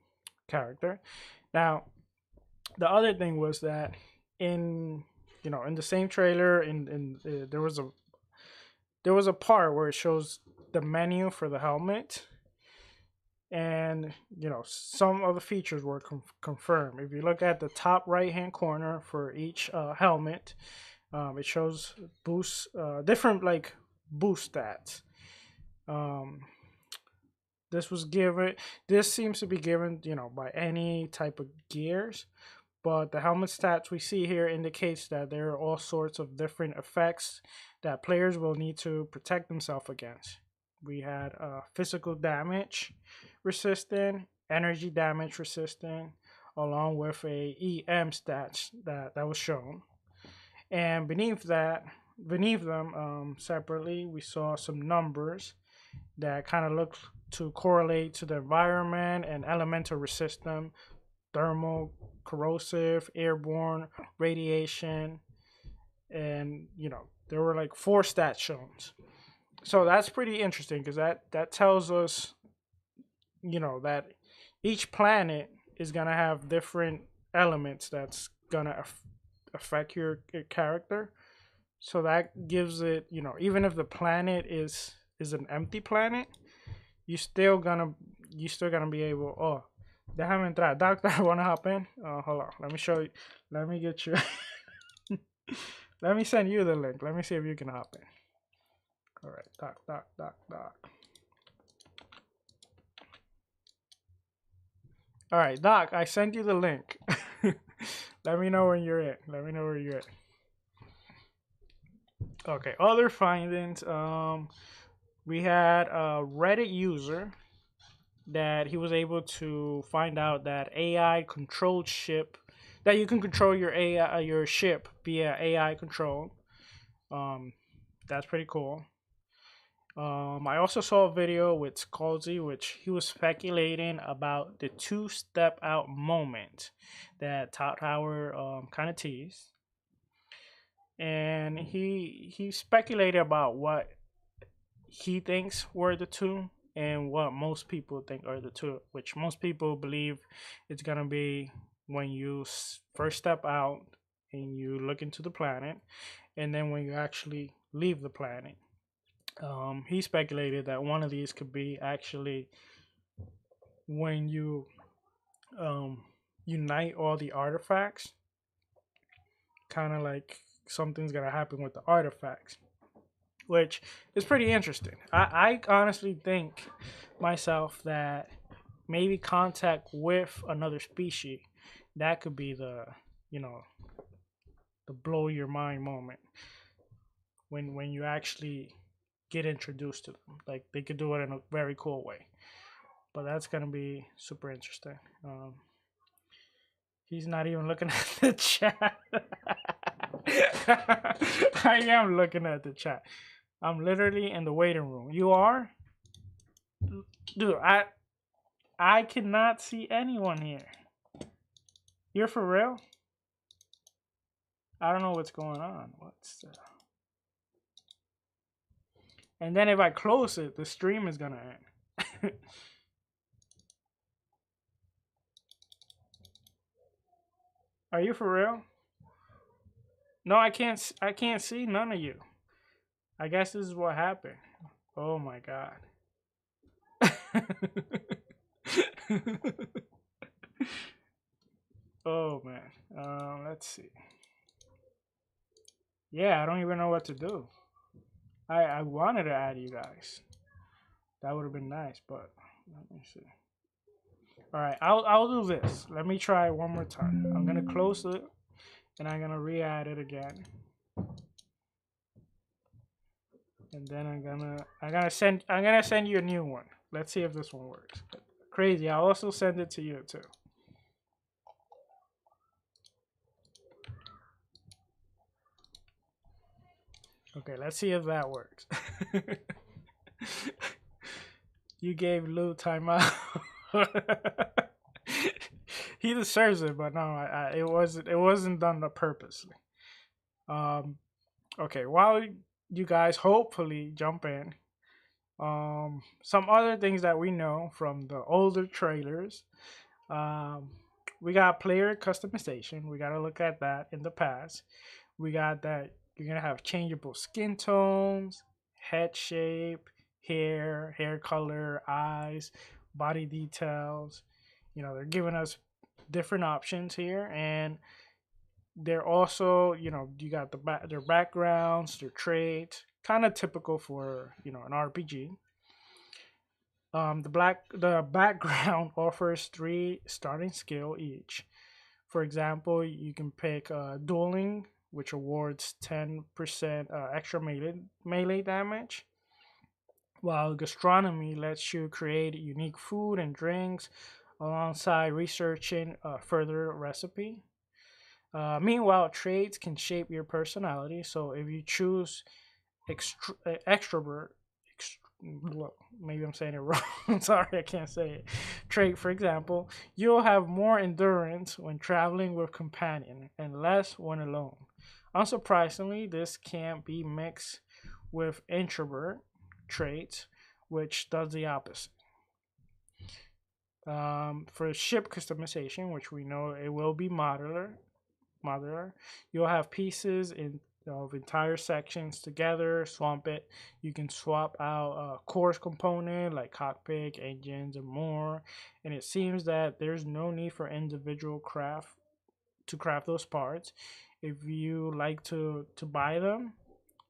character. Now, the other thing was that in the same trailer, there was a part where it shows the menu for the helmet, and some of the features were confirmed. If you look at the top right hand corner for each helmet, it shows boost different like boost stats. This seems to be given by any type of gears, but the helmet stats we see here indicates that there are all sorts of different effects that players will need to protect themselves against. We had physical damage resistant, energy damage resistant, along with a EM stats that was shown. And beneath them, separately, we saw some numbers that kind of look to correlate to the environment and elemental resistance, thermal, corrosive, airborne, radiation, and there were like 4 stats shown. So that's pretty interesting, because that tells us that each planet is gonna have different elements that's gonna affect your character. So that gives it, even if the planet is an empty planet, you still gonna be able. Oh, déjame entrar, Doctor. I wanna hop in. Hold on. Let me show you. Let me get you. Let me send you the link. Let me see if you can hop in. All right, Doc. All right, Doc. I sent you the link. Let me know when you're in. Let me know where you're at. Okay. Other findings. We had a Reddit user that he was able to find out that AI controlled ship, that you can control your ship via AI control. That's pretty cool. I also saw a video with Scalzi, which he was speculating about the 2-step out moment that Top Tower kind of teased, and he speculated about what he thinks were the two and what most people think are the two, which most people believe it's gonna be when you first step out and you look into the planet, and then when you actually leave the planet. He speculated that one of these could be actually when you unite all the artifacts, kind of like something's gonna happen with the artifacts, which is pretty interesting. I honestly think myself that maybe contact with another species, that could be the blow your mind moment when you actually get introduced to them. Like, they could do it in a very cool way, but that's gonna be super interesting. He's not even looking at the chat. I am looking at the chat. I'm literally in the waiting room. You are? Dude, I cannot see anyone here. You're for real? I don't know what's going on. And then if I close it, the stream is gonna end. Are you for real? No, I can't see none of you. I guess this is what happened. Oh my god. Oh man. Let's see. Yeah, I don't even know what to do. I wanted to add you guys. That would have been nice, but let me see. All right, I'll do this. Let me try it one more time. I'm gonna close it, and I'm gonna re-add it again, and then I'm gonna send you a new one. Let's see if this one works. Crazy. I'll also send it to you too. Okay, let's see if that works. You gave Lou timeout. He deserves it, but no, it wasn't done purposely. Okay, while you guys hopefully jump in, some other things that we know from the older trailers. We got player customization. We got to look at that in the past. We got that you're gonna have changeable skin tones, head shape, hair color, eyes, body details. They're giving us different options here, and they're also, you got their backgrounds, their traits, kind of typical for an RPG. The background offers 3 starting skill each. For example, you can pick dueling, which awards 10% extra melee damage, while gastronomy lets you create unique food and drinks alongside researching a further recipe. Meanwhile, traits can shape your personality. So if you choose extrovert, well, maybe I'm saying it wrong. Sorry, I can't say it. Trait, for example, you'll have more endurance when traveling with companion and less when alone. Unsurprisingly, this can be mixed with introvert traits, which does the opposite. For ship customization, which we know it will be modular, you'll have pieces of entire sections together, swap it. You can swap out a core component like cockpit, engines, and more. And it seems that there's no need for individual craft those parts. If you like to buy them,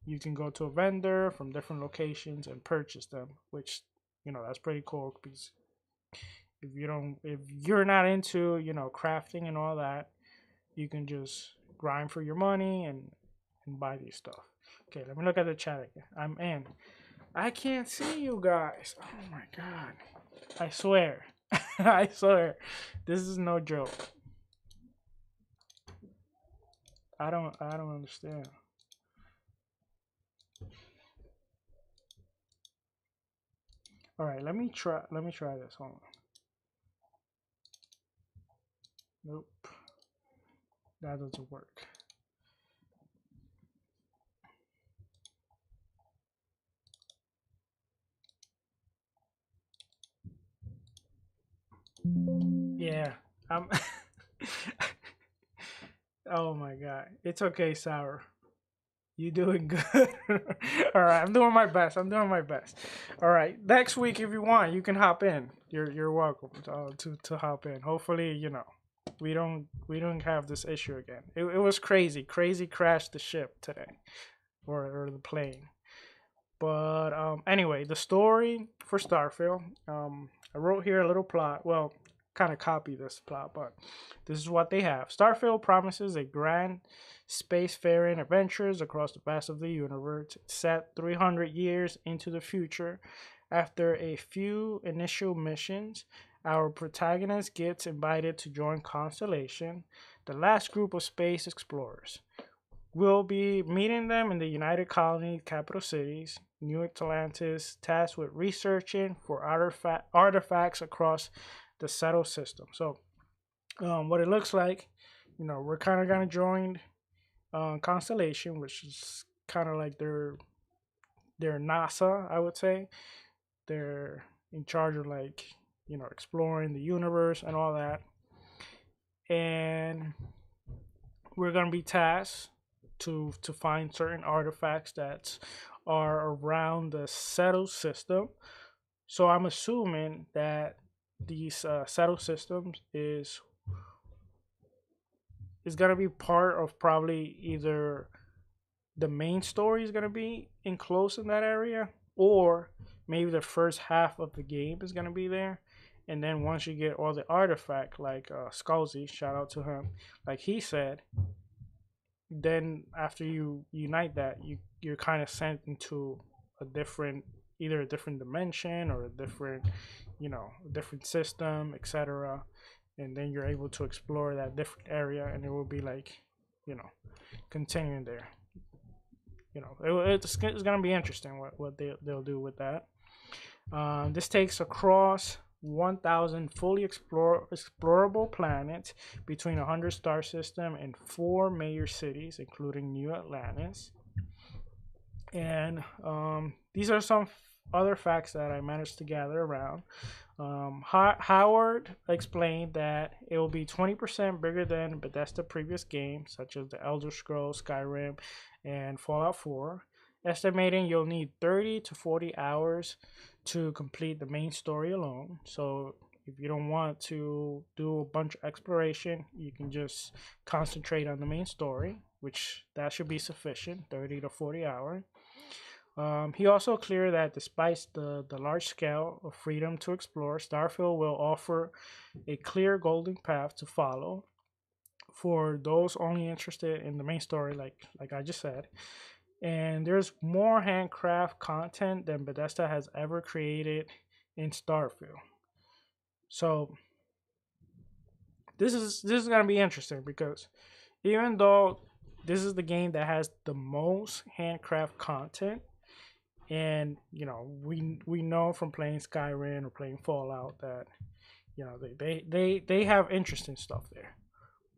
you can go to a vendor from different locations and purchase them, which that's pretty cool. Because if you're not into crafting and all that, you can just grind for your money and buy these stuff. Okay, let me look at the chat again. I'm in. I can't see you guys. Oh my god. I swear. I swear. This is no joke. I don't understand. All right, let me try this. Hold on. Nope. That doesn't work. Yeah, I'm. Oh my god, it's okay, Sour. You doing good? All right, I'm doing my best. All right, next week if you want, you can hop in. You're welcome to hop in. Hopefully, we don't have this issue again. It was crazy crashed the ship today, or the plane. But anyway, the story for Starfield. I wrote here a little plot. Well, kind of copy this plot, but this is what they have. Starfield promises a grand spacefaring adventures across the vast of the universe. It's set 300 years into the future. After a few initial missions, our protagonist gets invited to join Constellation, the last group of space explorers. We'll be meeting them in the United Colony capital cities, New Atlantis, tasked with researching for artifacts across the settled system. So, what it looks like, we're kind of gonna join Constellation, which is kind of like their NASA, I would say. They're in charge of exploring the universe and all that, and we're gonna be tasked to find certain artifacts that are around the settled system. So I'm assuming that these settled systems is gonna be part of probably either the main story is gonna be enclosed in that area, or maybe the first half of the game is gonna be there, and then once you get all the artifact, like Scalzi, shout out to him, like he said, then after you unite that, you're kind of sent into a different, either a different dimension or a different, a different system, etc. And then you're able to explore that different area, and it will be like, continuing there. It's gonna be interesting what they'll do with that. This takes across 1,000 fully explorable planets between 100 star system and 4 major cities, including New Atlantis. And these are some other facts that I managed to gather around. Howard explained that it will be 20% bigger than Bethesda previous games, such as the Elder Scrolls, Skyrim, and Fallout 4. Estimating you'll need 30 to 40 hours to complete the main story alone. So if you don't want to do a bunch of exploration, you can just concentrate on the main story, which that should be sufficient, 30 to 40 hours. He also cleared that despite the large scale of freedom to explore, Starfield will offer a clear golden path to follow for those only interested in the main story, like I just said. And there's more handcraft content than Bethesda has ever created in Starfield. So this is gonna be interesting, because even though this is the game that has the most handcraft content, and we know from playing Skyrim or playing Fallout that they have interesting stuff there.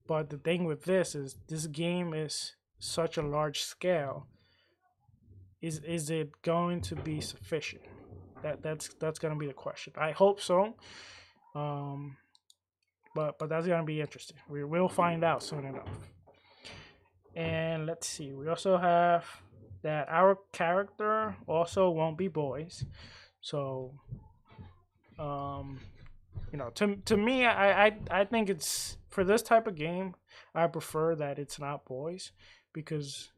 But the thing with this is, this game is such a large scale. Is it going to be sufficient? That's gonna be the question. I hope so. But that's gonna be interesting. We will find out soon enough. And let's see. We also have that our character also won't be boys. So, to me, I think it's, for this type of game, I prefer that it's not boys, because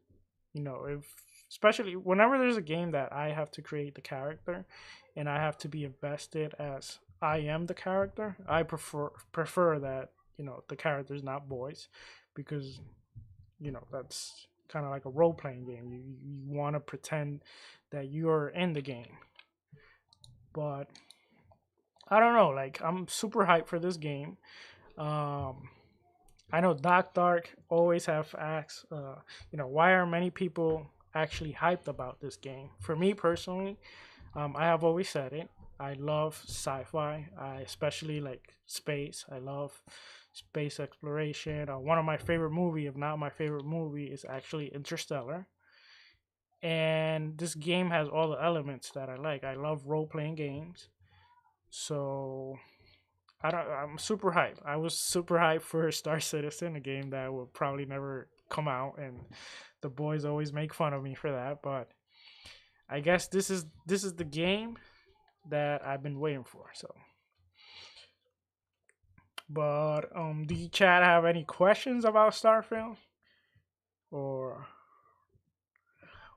especially whenever there's a game that I have to create the character and I have to be invested as I am the character, I prefer that the character's not boys, because that's kind of like a role-playing game. You want to pretend that you're in the game. But I don't know, like, I'm super hyped for this game. I know Dark always have asked, why are many people actually hyped about this game? For me personally, I have always said it. I love sci-fi. I especially like space. I love space exploration. One of my favorite movie, if not my favorite movie, is actually Interstellar. And this game has all the elements that I like. I love role-playing games. So I'm super hyped. I was super hyped for Star Citizen, a game that will probably never come out, and the boys always make fun of me for that. But I guess this is the game that I've been waiting for. So, but do you chat have any questions about Starfield, or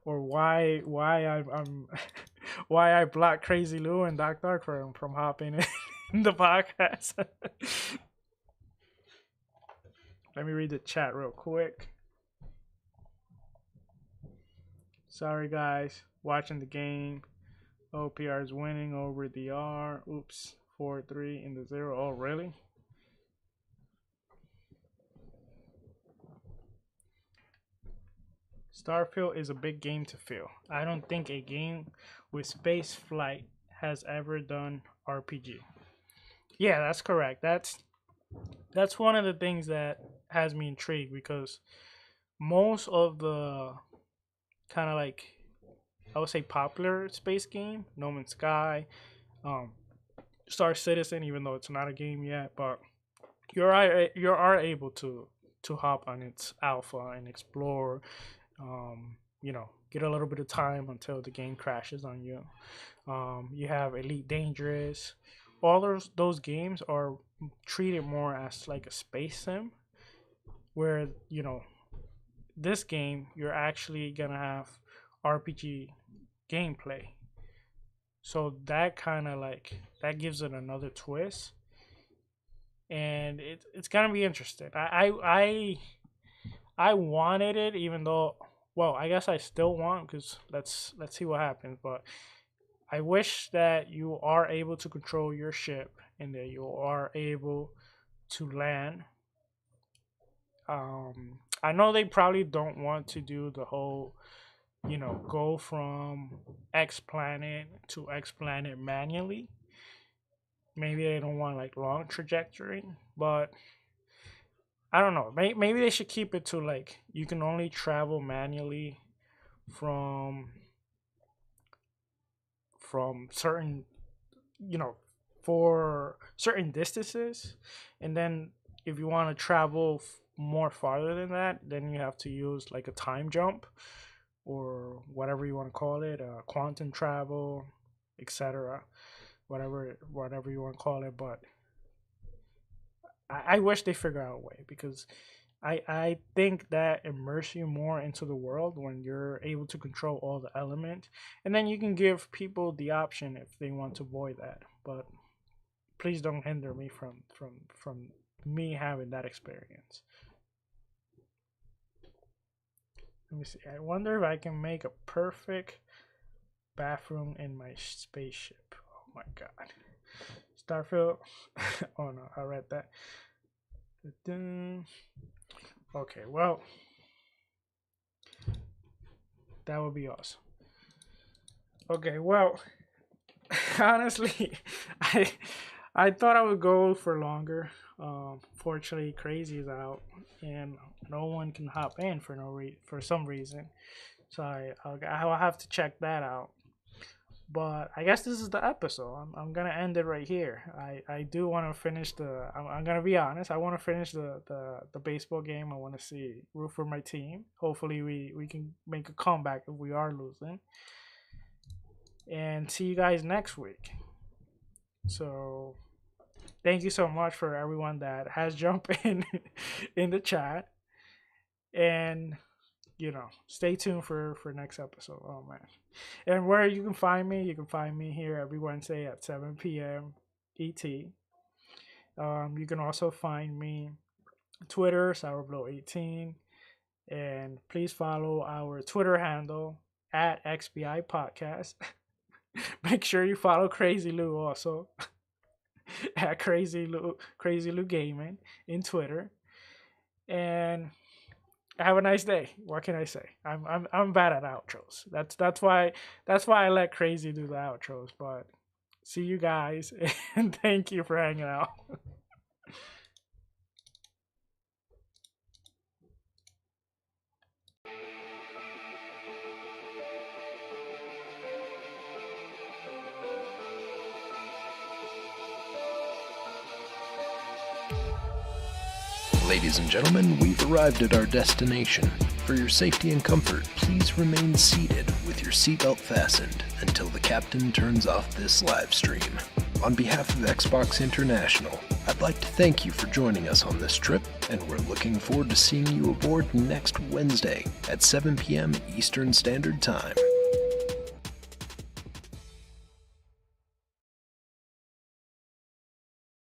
why I'm why I blocked Crazy Lou and Dark from hopping in the podcast? Let me read the chat real quick. Sorry guys, watching the game. OPR is winning over DR. Oops, 4-3 in the 0. Oh, really? Starfield is a big game to feel. I don't think a game with space flight has ever done RPG. Yeah, that's correct. That's one of the things that has me intrigued, because most of the kind of like, I would say, popular space game, No Man's Sky, Star Citizen, even though it's not a game yet, but you are able to hop on its alpha and explore, get a little bit of time until the game crashes on you. You have Elite Dangerous. All those games are treated more as like a space sim, where this game, you're actually gonna have RPG gameplay. So that kind of like that gives it another twist, and it's gonna be interesting. I wanted it, even though, well, I guess I still want, because let's see what happens. But I wish that you are able to control your ship and that you are able to land. I know they probably don't want to do the whole, go from X planet to X planet manually. Maybe they don't want like long trajectory, but I don't know. Maybe they should keep it to like you can only travel manually from certain, for certain distances, and then if you want to travel more farther than that, then you have to use like a time jump or whatever you want to call it, quantum travel, etc. Whatever you want to call it. But I wish they figure out a way, because I think that immerse you more into the world when you're able to control all the elements, and then you can give people the option if they want to avoid that. But please don't hinder me from me having that experience. Let me see. I wonder if I can make a perfect bathroom in my spaceship. Oh my god. Starfield. Oh no, I read that. Okay, well, that would be awesome. Okay, well, honestly, I thought I would go for longer. Fortunately, Crazy is out, and no one can hop in for some reason. So I'll have to check that out. But I guess this is the episode. I'm gonna end it right here. I do want to finish I'm gonna be honest. I want to finish the baseball game. I want to root for my team. Hopefully we can make a comeback if we are losing. And see you guys next week. So thank you so much for everyone that has jumped in the chat. And stay tuned for next episode. Oh man. And where you can find me here every Wednesday at 7 p.m. ET. You can also find me Twitter, Sourblow18, and please follow our Twitter handle at XBI Podcast. Make sure you follow Crazy Lou also at Crazy Lou Gaming in Twitter. And have a nice day. What can I say? I'm bad at outros. That's why I let Crazy do the outros. But see you guys, and thank you for hanging out. Ladies and gentlemen, we've arrived at our destination. For your safety and comfort, please remain seated with your seatbelt fastened until the captain turns off this live stream. On behalf of Xbox International, I'd like to thank you for joining us on this trip, and we're looking forward to seeing you aboard next Wednesday at 7 p.m. Eastern Standard Time.